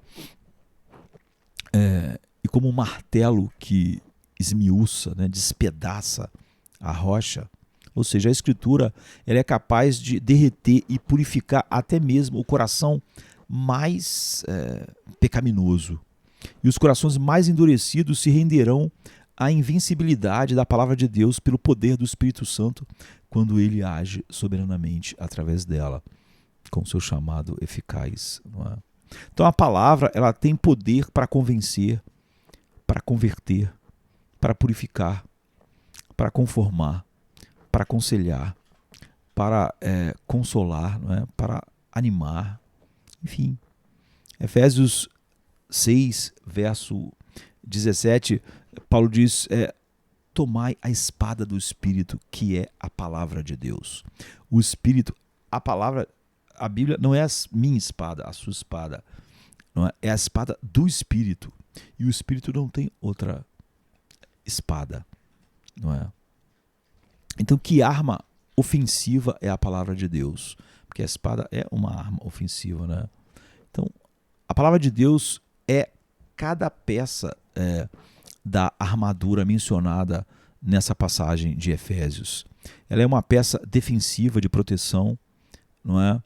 Speaker 1: e como um martelo que esmiuça, né, despedaça a rocha. Ou seja, a Escritura ela é capaz de derreter e purificar até mesmo o coração mais pecaminoso. E os corações mais endurecidos se renderão à invencibilidade da palavra de Deus pelo poder do Espírito Santo quando ele age soberanamente através dela, com seu chamado eficaz. Não é? Então a palavra ela tem poder para convencer, para converter, para purificar, para conformar, para aconselhar, para consolar, não é? Para animar, enfim. Efésios 6, verso 17, Paulo diz: tomai a espada do Espírito, que é a palavra de Deus. O Espírito, a palavra, a Bíblia não é a minha espada, a sua espada, não é? É a espada do Espírito. E o Espírito não tem outra espada, não é? Então, que arma ofensiva é a palavra de Deus? Porque a espada é uma arma ofensiva, né? Então, a palavra de Deus é cada peça da armadura mencionada nessa passagem de Efésios. Ela é uma peça defensiva de proteção, não é?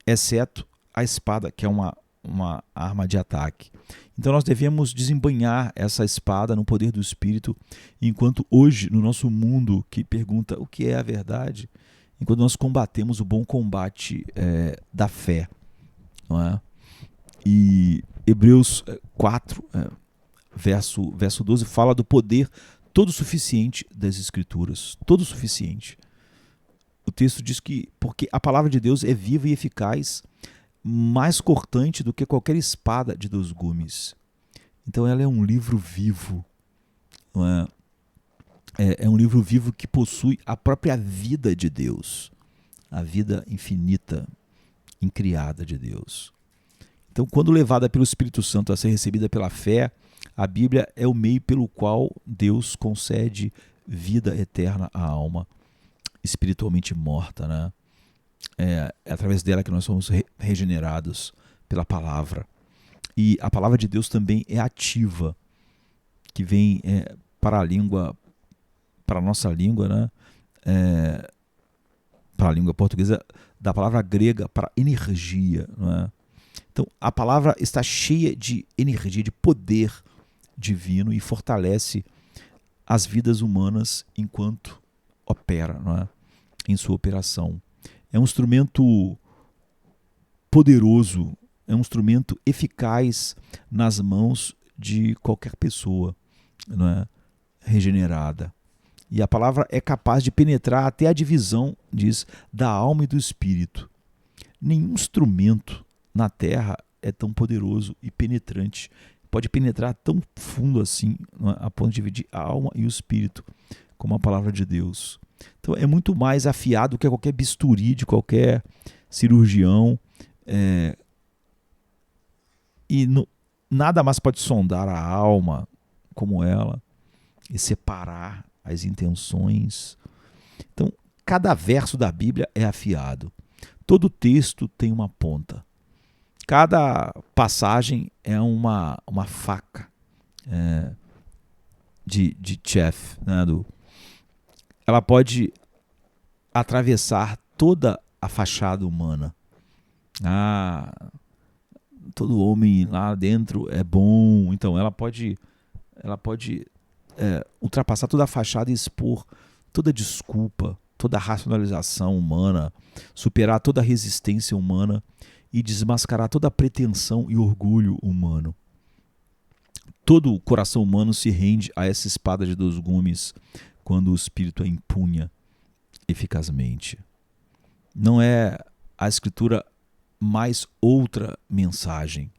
Speaker 1: Exceto a espada, que é uma arma de ataque. Então nós devemos desembainhar essa espada no poder do Espírito, enquanto hoje, no nosso mundo que pergunta o que é a verdade, enquanto nós combatemos o bom combate da fé. Não é? E Hebreus 4, verso 12, fala do poder todo suficiente das Escrituras. Todo suficiente. O texto diz que porque a palavra de Deus é viva e eficaz, mais cortante do que qualquer espada de 2 gumes. Então ela é um livro vivo, não é? É um livro vivo que possui a própria vida de Deus, a vida infinita, incriada de Deus. Então, quando levada pelo Espírito Santo a ser recebida pela fé, a Bíblia é o meio pelo qual Deus concede vida eterna à alma espiritualmente morta, né? É através dela que nós somos regenerados pela palavra. E a palavra de Deus também é ativa, que vem para a língua, para a nossa língua, né? Para a língua portuguesa, da palavra grega para energia, não é? Então, a palavra está cheia de energia, de poder divino e fortalece as vidas humanas enquanto opera, não é? Em sua operação. É um instrumento poderoso, é um instrumento eficaz nas mãos de qualquer pessoa, não é? Regenerada. E a palavra é capaz de penetrar até a divisão, diz, da alma e do espírito. Nenhum instrumento na terra é tão poderoso e penetrante, pode penetrar tão fundo assim, a ponto de dividir a alma e o espírito, como a palavra de Deus. Então é muito mais afiado que qualquer bisturi de qualquer cirurgião, nada mais pode sondar a alma como ela e separar as intenções. Então, cada verso da Bíblia é afiado. Todo texto tem uma ponta. Cada passagem é uma faca de chef, né? Ela pode atravessar toda a fachada humana. Todo homem lá dentro é bom. Então ela pode ultrapassar toda a fachada e expor toda desculpa, toda a racionalização humana, superar toda a resistência humana e desmascarar toda a pretensão e orgulho humano. Todo o coração humano se rende a essa espada de 2 gumes quando o Espírito a empunha eficazmente. Não é a Escritura mais outra mensagem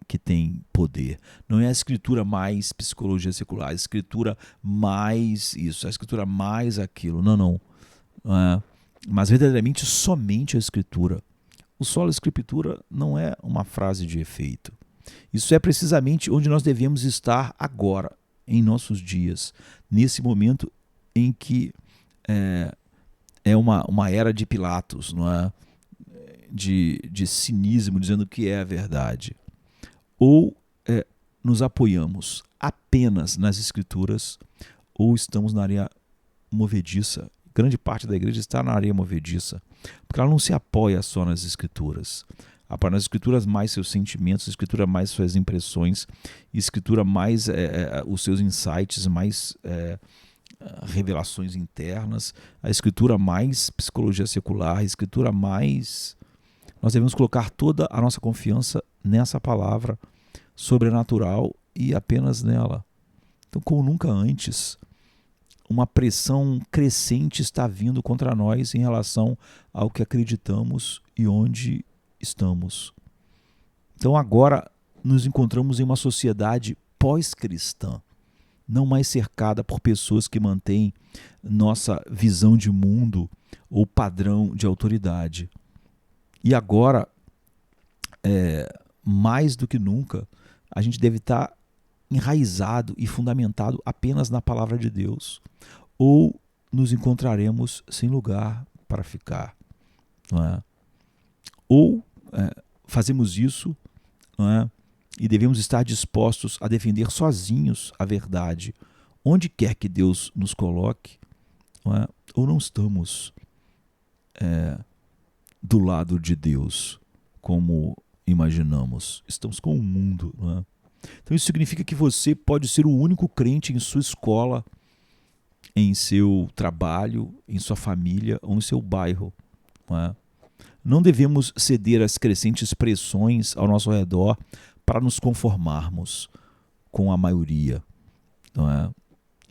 Speaker 1: que tem poder. Não é a Escritura mais psicologia secular, a Escritura mais isso, a Escritura mais aquilo. Não é. Mas verdadeiramente somente a Escritura. O sola Escritura não é uma frase de efeito. Isso é precisamente onde nós devemos estar agora, em nossos dias, nesse momento em que é uma era de Pilatos, não é? De cinismo, dizendo que é a verdade. Ou nos apoiamos apenas nas Escrituras, ou estamos na areia movediça. Grande parte da igreja está na areia movediça, porque ela não se apoia só nas Escrituras. Apoia nas Escrituras mais seus sentimentos, a Escritura mais suas impressões, a Escritura mais os seus insights, mais revelações internas, a Escritura mais psicologia secular, a Escritura mais... Nós devemos colocar toda a nossa confiança nessa palavra sobrenatural e apenas nela. Então, como nunca antes, uma pressão crescente está vindo contra nós em relação ao que acreditamos e onde estamos. Então, agora nos encontramos em uma sociedade pós-cristã, não mais cercada por pessoas que mantêm nossa visão de mundo ou padrão de autoridade. E agora, mais do que nunca, a gente deve estar enraizado e fundamentado apenas na palavra de Deus, ou nos encontraremos sem lugar para ficar, não é? Ou fazemos isso, não é? E devemos estar dispostos a defender sozinhos a verdade, onde quer que Deus nos coloque, não é? Ou não estamos do lado de Deus, como imaginamos. Estamos com o mundo, não é? Então isso significa que você pode ser o único crente em sua escola, em seu trabalho, em sua família ou em seu bairro, não é? Não devemos ceder às crescentes pressões ao nosso redor para nos conformarmos com a maioria, não é?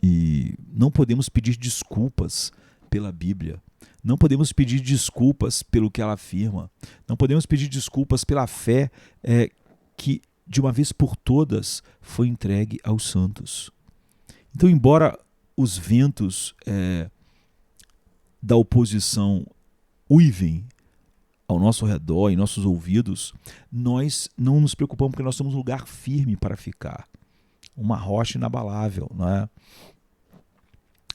Speaker 1: E não podemos pedir desculpas pela Bíblia. Não podemos pedir desculpas pelo que ela afirma. Não podemos pedir desculpas pela fé que, de uma vez por todas, foi entregue aos santos. Então, embora os ventos da oposição uivem ao nosso redor, em nossos ouvidos, nós não nos preocupamos porque nós temos um lugar firme para ficar. Uma rocha inabalável, não é?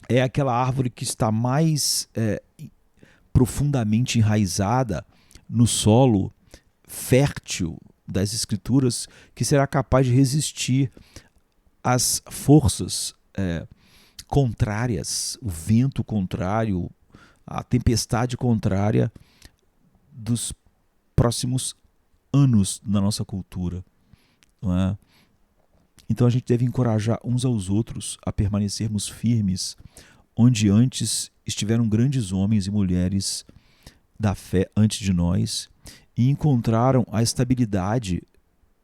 Speaker 1: É aquela árvore que está mais profundamente enraizada no solo fértil das Escrituras, que será capaz de resistir às forças contrárias, o vento contrário, a tempestade contrária dos próximos anos na nossa cultura, não é? Então a gente deve encorajar uns aos outros a permanecermos firmes onde antes estiveram grandes homens e mulheres da fé antes de nós e encontraram a estabilidade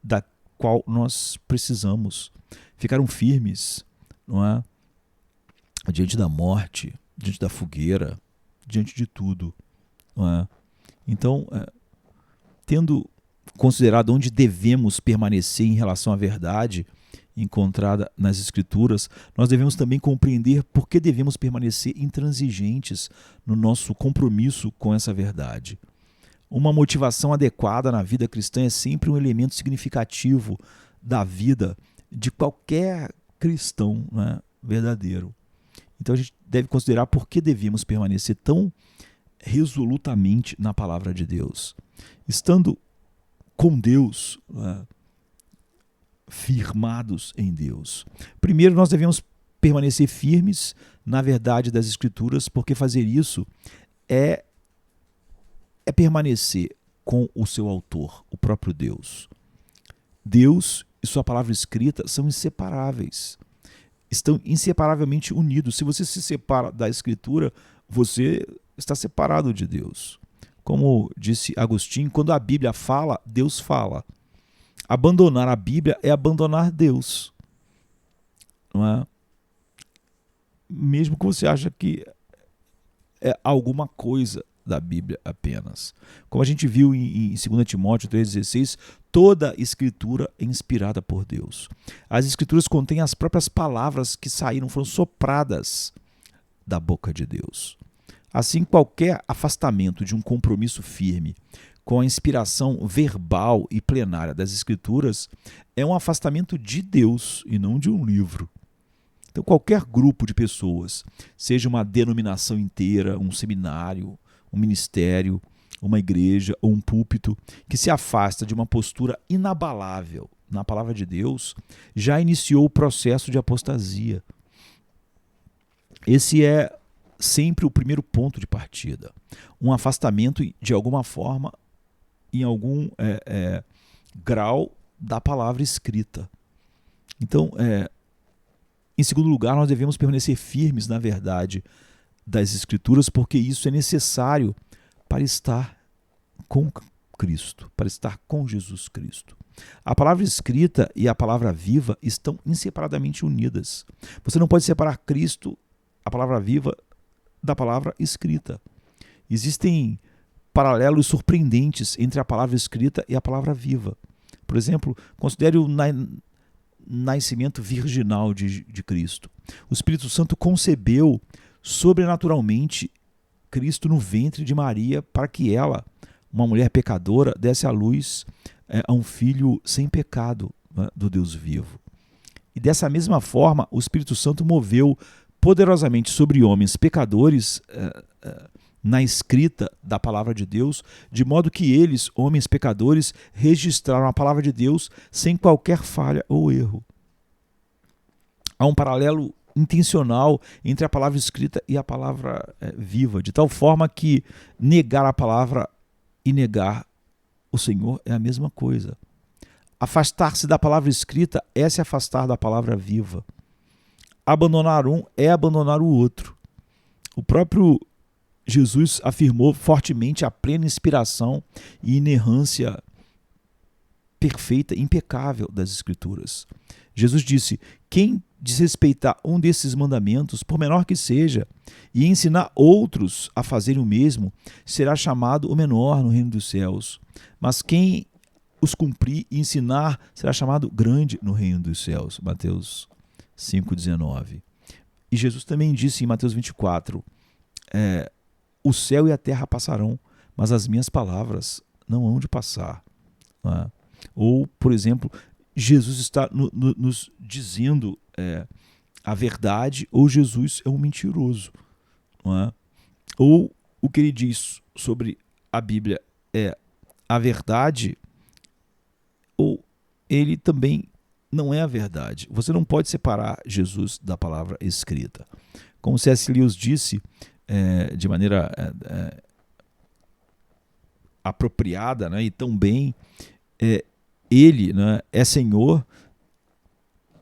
Speaker 1: da qual nós precisamos. Ficaram firmes, não é? Diante da morte, diante da fogueira, diante de tudo, não é? Então, tendo considerado onde devemos permanecer em relação à verdade encontrada nas Escrituras, nós devemos também compreender por que devemos permanecer intransigentes no nosso compromisso com essa verdade. Uma motivação adequada na vida cristã é sempre um elemento significativo da vida de qualquer cristão, né, verdadeiro. Então a gente deve considerar por que devemos permanecer tão resolutamente na palavra de Deus. Estando com Deus, né, firmados em Deus. Primeiro, nós devemos permanecer firmes na verdade das Escrituras, porque fazer isso é permanecer com o seu autor, o próprio Deus. Deus e sua palavra escrita são inseparáveis. Estão inseparavelmente unidos. Se você se separa da Escritura, você está separado de Deus. Como disse Agostinho, quando a Bíblia fala, Deus fala. Abandonar a Bíblia é abandonar Deus. Não é? Mesmo que você ache que é alguma coisa da Bíblia apenas. Como a gente viu em 2 Timóteo 3,16, toda Escritura é inspirada por Deus. As Escrituras contêm as próprias palavras que saíram, foram sopradas da boca de Deus. Assim, qualquer afastamento de um compromisso firme com a inspiração verbal e plenária das Escrituras é um afastamento de Deus e não de um livro. Então, qualquer grupo de pessoas, seja uma denominação inteira, um seminário, um ministério, uma igreja ou um púlpito, que se afasta de uma postura inabalável na palavra de Deus, já iniciou o processo de apostasia. Esse é sempre o primeiro ponto de partida. Um afastamento, de alguma forma, em algum grau da palavra escrita. Então, em segundo lugar, nós devemos permanecer firmes na verdade das Escrituras, porque isso é necessário para estar com Cristo, para estar com Jesus Cristo. A palavra escrita e a palavra viva estão inseparadamente unidas. Você não pode separar Cristo, a palavra viva, da palavra escrita. Existem paralelos surpreendentes entre a palavra escrita e a palavra viva. Por exemplo, considere o nascimento virginal de Cristo. O Espírito Santo concebeu sobrenaturalmente Cristo no ventre de Maria para que ela, uma mulher pecadora, desse à luz a um filho sem pecado, né, do Deus vivo. E dessa mesma forma, o Espírito Santo moveu poderosamente sobre homens pecadores na escrita da palavra de Deus, de modo que eles, homens pecadores, registraram a palavra de Deus sem qualquer falha ou erro. Há um paralelo intencional entre a palavra escrita e a palavra viva, de tal forma que negar a palavra e negar o Senhor é a mesma coisa. Afastar-se da palavra escrita é se afastar da palavra viva. Abandonar um é abandonar o outro. O próprio Jesus afirmou fortemente a plena inspiração e inerrância perfeita, impecável das Escrituras. Jesus disse: quem desrespeitar um desses mandamentos, por menor que seja, e ensinar outros a fazerem o mesmo, será chamado o menor no reino dos céus. Mas quem os cumprir e ensinar será chamado grande no reino dos céus. Mateus 5,19. E Jesus também disse em Mateus 24, o céu e a terra passarão, mas as minhas palavras não hão de passar. Não é? Ou, por exemplo, Jesus está nos dizendo a verdade, ou Jesus é um mentiroso. Não é? Ou o que ele diz sobre a Bíblia é a verdade, ou ele também não é a verdade. Você não pode separar Jesus da palavra escrita. Como C.S. Lewis disse, de maneira apropriada, né, e tão bem, ele, né, é Senhor,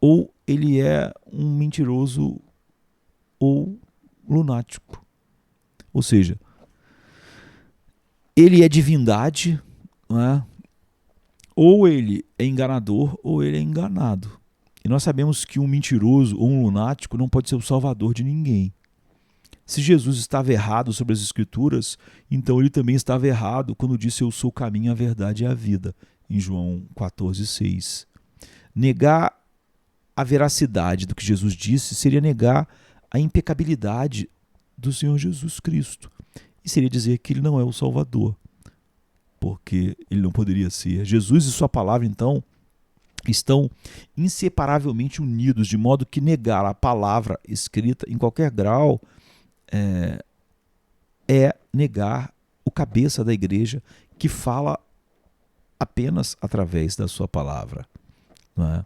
Speaker 1: ou ele é um mentiroso ou lunático. Ou seja, ele é divindade, né, ou ele é enganador ou ele é enganado. E nós sabemos que um mentiroso ou um lunático não pode ser o salvador de ninguém. Se Jesus estava errado sobre as Escrituras, então ele também estava errado quando disse eu sou o caminho, a verdade e a vida, em João 14,6. Negar a veracidade do que Jesus disse seria negar a impecabilidade do Senhor Jesus Cristo. E seria dizer que ele não é o Salvador, porque ele não poderia ser. Jesus e sua palavra, então, estão inseparavelmente unidos, de modo que negar a palavra escrita em qualquer grau é negar o cabeça da igreja, que fala apenas através da sua palavra. Não é?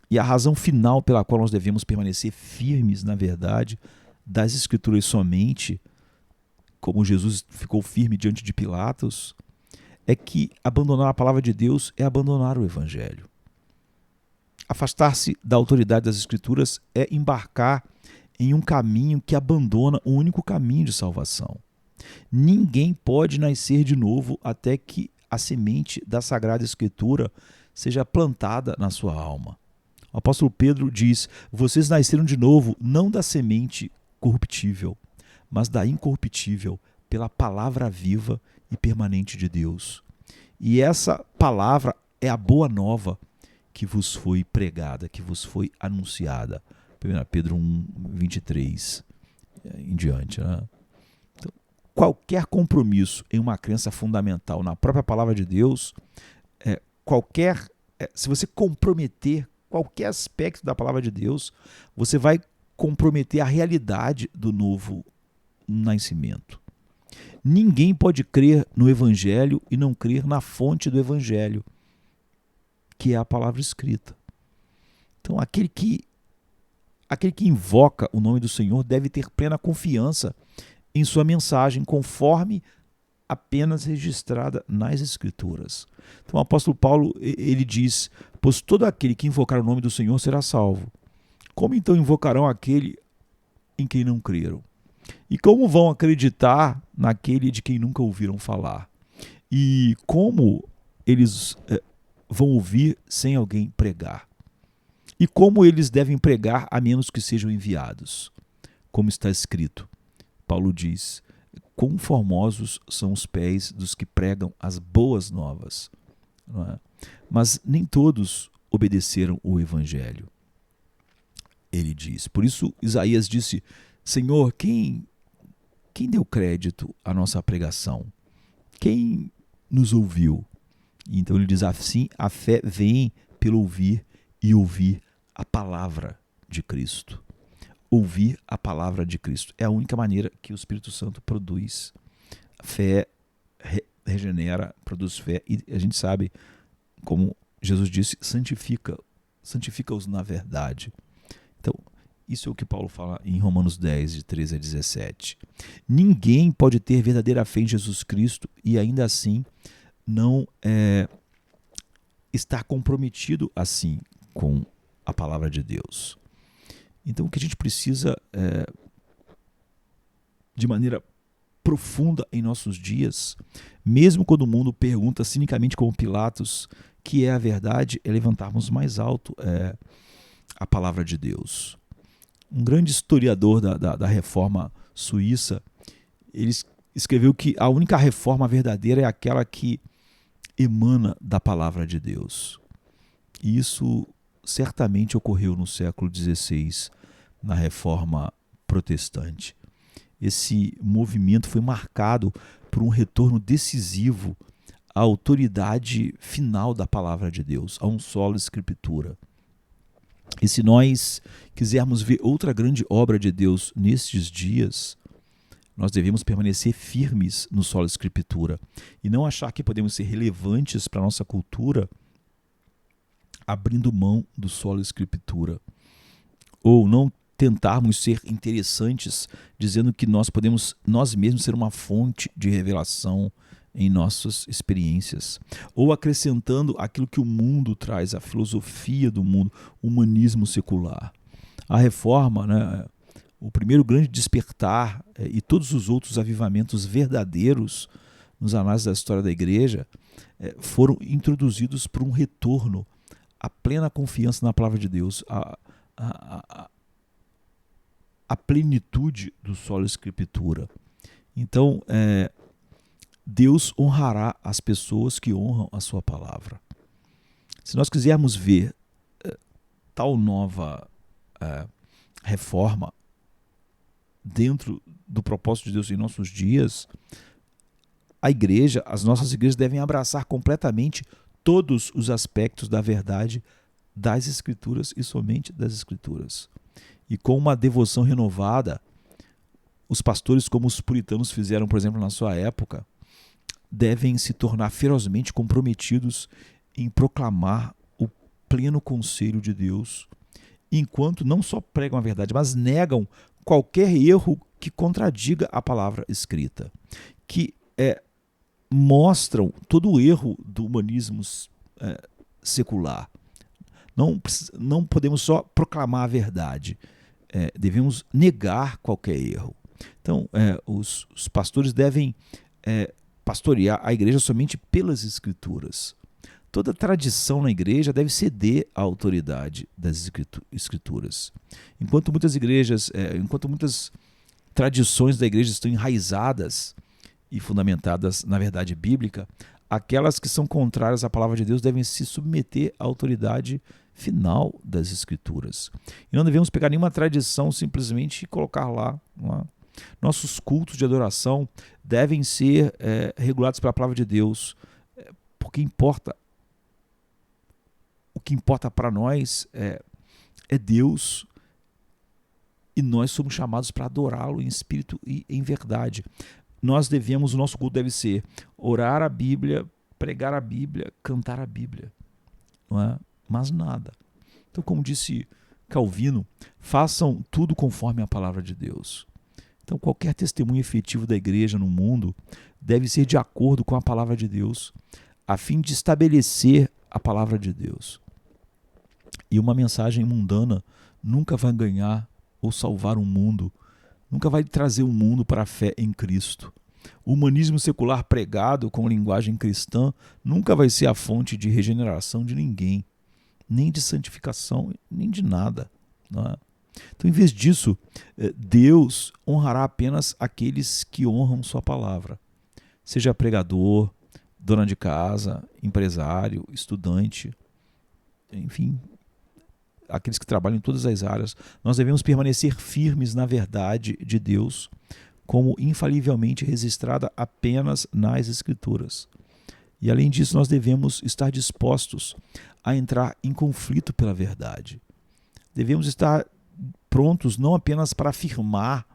Speaker 1: E a razão final pela qual nós devemos permanecer firmes na verdade das Escrituras somente, como Jesus ficou firme diante de Pilatos, é que abandonar a palavra de Deus é abandonar o Evangelho. Afastar-se da autoridade das Escrituras é embarcar em um caminho que abandona o único caminho de salvação. Ninguém pode nascer de novo até que a semente da Sagrada Escritura seja plantada na sua alma. O apóstolo Pedro diz: vocês nasceram de novo não da semente corruptível, mas da incorruptível, pela palavra viva e permanente de Deus. E essa palavra é a boa nova que vos foi pregada, que vos foi anunciada. 1 Pedro 1, 23 em diante. Né? Então, qualquer compromisso em uma crença fundamental na própria palavra de Deus, se você comprometer qualquer aspecto da palavra de Deus, você vai comprometer a realidade do novo nascimento. Ninguém pode crer no Evangelho e não crer na fonte do Evangelho, que é a palavra escrita. Então, aquele que invoca o nome do Senhor deve ter plena confiança em sua mensagem, conforme apenas registrada nas Escrituras. Então o apóstolo Paulo, ele diz: pois todo aquele que invocar o nome do Senhor será salvo. Como então invocarão aquele em quem não creram? E como vão acreditar naquele de quem nunca ouviram falar? E como eles vão ouvir sem alguém pregar? E como eles devem pregar a menos que sejam enviados? Como está escrito, Paulo diz: quão formosos são os pés dos que pregam as boas novas. Não é? Mas nem todos obedeceram o Evangelho. Ele diz. Por isso Isaías disse: Senhor, quem deu crédito à nossa pregação? Quem nos ouviu? E então ele diz assim: a fé vem pelo ouvir e ouvir a palavra de Cristo. Ouvir a palavra de Cristo é a única maneira que o Espírito Santo produz. A fé regenera, produz fé, e a gente sabe, como Jesus disse, santifica-os na verdade. Então, isso é o que Paulo fala em Romanos 10, de 13 a 17. Ninguém pode ter verdadeira fé em Jesus Cristo e ainda assim não estar comprometido assim com a palavra de Deus. Então o que a gente precisa de maneira profunda em nossos dias, mesmo quando o mundo pergunta cinicamente como Pilatos que é a verdade, é levantarmos mais alto a palavra de Deus. Um grande historiador da reforma suíça, ele escreveu que a única reforma verdadeira é aquela que emana da palavra de Deus. E isso certamente ocorreu no século XVI, na reforma protestante. Esse movimento foi marcado por um retorno decisivo à autoridade final da palavra de Deus, a um solo escritura. E se nós quisermos ver outra grande obra de Deus nestes dias, nós devemos permanecer firmes no solo escritura e não achar que podemos ser relevantes para a nossa cultura abrindo mão do solo escritura, ou não tentarmos ser interessantes dizendo que nós podemos nós mesmos ser uma fonte de revelação em nossas experiências, ou acrescentando aquilo que o mundo traz, a filosofia do mundo, o humanismo secular. A reforma, né, o primeiro grande despertar e todos os outros avivamentos verdadeiros nos anais da história da igreja foram introduzidos por um retorno à plena confiança na palavra de Deus, a plenitude do solo escritura. Então, Deus honrará as pessoas que honram a sua palavra. Se nós quisermos ver tal nova reforma dentro do propósito de Deus em nossos dias, a igreja, as nossas igrejas devem abraçar completamente todos os aspectos da verdade das Escrituras e somente das Escrituras. E com uma devoção renovada, os pastores, como os puritanos fizeram, por exemplo, na sua época, devem se tornar ferozmente comprometidos em proclamar o pleno conselho de Deus, enquanto não só pregam a verdade, mas negam qualquer erro que contradiga a palavra escrita, que mostram todo o erro do humanismo secular. Não podemos só proclamar a verdade, devemos negar qualquer erro. Então, os pastores devem pastorear a igreja somente pelas Escrituras. Toda tradição na igreja deve ceder à autoridade das Escrituras. Enquanto muitas tradições da igreja estão enraizadas e fundamentadas na verdade bíblica, aquelas que são contrárias à palavra de Deus devem se submeter à autoridade final das Escrituras. E não devemos pegar nenhuma tradição simplesmente e colocar lá. Não é? Nossos cultos de adoração devem ser regulados pela palavra de Deus, porque o que importa para nós é Deus, e nós somos chamados para adorá-lo em espírito e em verdade. O nosso culto deve ser orar a Bíblia, pregar a Bíblia, cantar a Bíblia, não é? Mas nada. Então, como disse Calvino, façam tudo conforme a palavra de Deus. Então, qualquer testemunho efetivo da igreja no mundo deve ser de acordo com a palavra de Deus, a fim de estabelecer a palavra de Deus. E uma mensagem mundana nunca vai ganhar ou salvar um mundo, nunca vai trazer o mundo para a fé em Cristo. O humanismo secular pregado com linguagem cristã nunca vai ser a fonte de regeneração de ninguém, nem de santificação, nem de nada. Não é? Então, em vez disso, Deus honrará apenas aqueles que honram sua palavra. Seja pregador, dona de casa, empresário, estudante, enfim, aqueles que trabalham em todas as áreas. Nós devemos permanecer firmes na verdade de Deus, como infalivelmente registrada apenas nas Escrituras. E além disso, nós devemos estar dispostos a entrar em conflito pela verdade. Devemos estar prontos não apenas para afirmar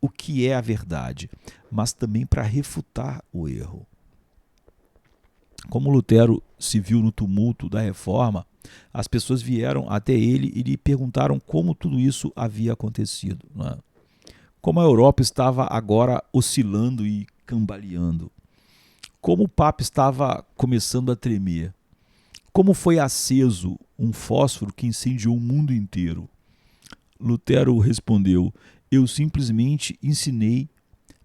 Speaker 1: o que é a verdade, mas também para refutar o erro. Como Lutero se viu no tumulto da reforma, as pessoas vieram até ele e lhe perguntaram como tudo isso havia acontecido. Não é? Como a Europa estava agora oscilando e cambaleando. Como o Papa estava começando a tremer. Como foi aceso um fósforo que incendiou o mundo inteiro. Lutero respondeu: eu simplesmente ensinei,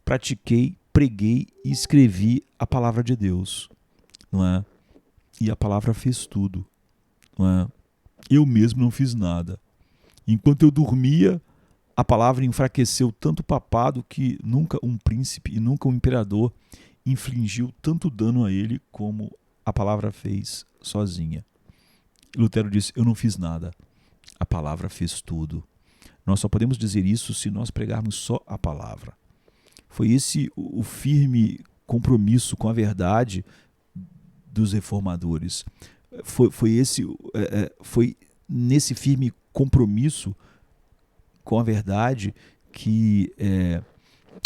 Speaker 1: pratiquei, preguei e escrevi a palavra de Deus. Não é? E a palavra fez tudo. Não é? eu mesmo não fiz nada. Enquanto eu dormia, a palavra enfraqueceu tanto o papado que nunca um príncipe e nunca um imperador infligiu tanto dano a ele como a palavra fez sozinha. Lutero disse: eu não fiz nada, a palavra fez tudo. Nós só podemos dizer isso se nós pregarmos só a palavra. Foi esse o firme compromisso com a verdade dos reformadores. Foi nesse firme compromisso com a verdade que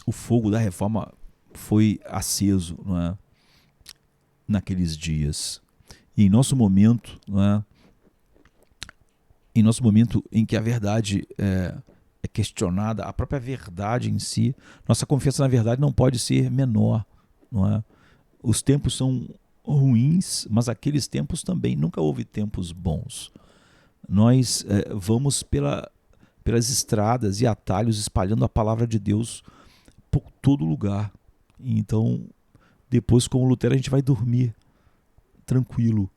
Speaker 1: o fogo da reforma foi aceso, não é? Naqueles dias. E em nosso momento, não é? Em nosso momento em que a verdade é questionada, a própria verdade em si, nossa confiança na verdade não pode ser menor, não é? Os tempos são ruins, mas aqueles tempos também, nunca houve tempos bons. Nós vamos pelas estradas e atalhos espalhando a palavra de Deus por todo lugar. Então, depois, como Lutero, a gente vai dormir tranquilo.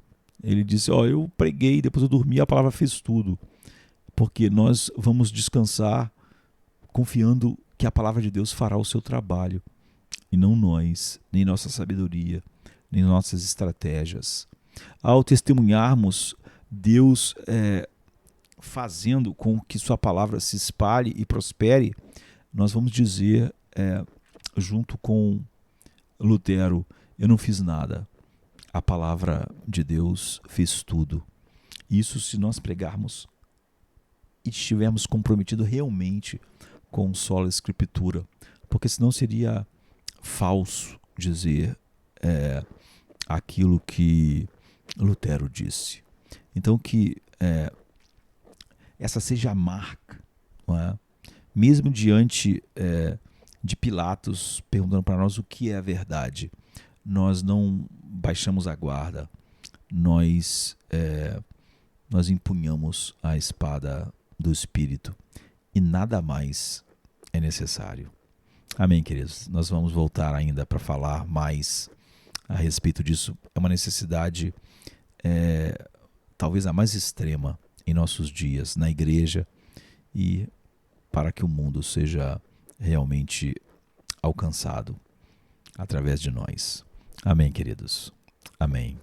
Speaker 1: Ele disse: eu preguei, depois eu dormi, a palavra fez tudo. Porque nós vamos descansar confiando que a palavra de Deus fará o seu trabalho. E não nós, nem nossa sabedoria, nem nossas estratégias. Ao testemunharmos Deus fazendo com que sua palavra se espalhe e prospere, nós vamos dizer, junto com Lutero: eu não fiz nada, a palavra de Deus fez tudo. Isso se nós pregarmos e estivermos comprometidos realmente com sola escritura, porque senão seria falso dizer aquilo que Lutero disse. Então que essa seja a marca, não é? Mesmo diante de Pilatos perguntando para nós o que é a verdade, nós não baixamos a guarda, nós empunhamos a espada do Espírito e nada mais é necessário. Amém, queridos? Nós vamos voltar ainda para falar mais a respeito disso. É uma necessidade talvez a mais extrema em nossos dias, na igreja, e para que o mundo seja realmente alcançado através de nós. Amém, queridos? Amém.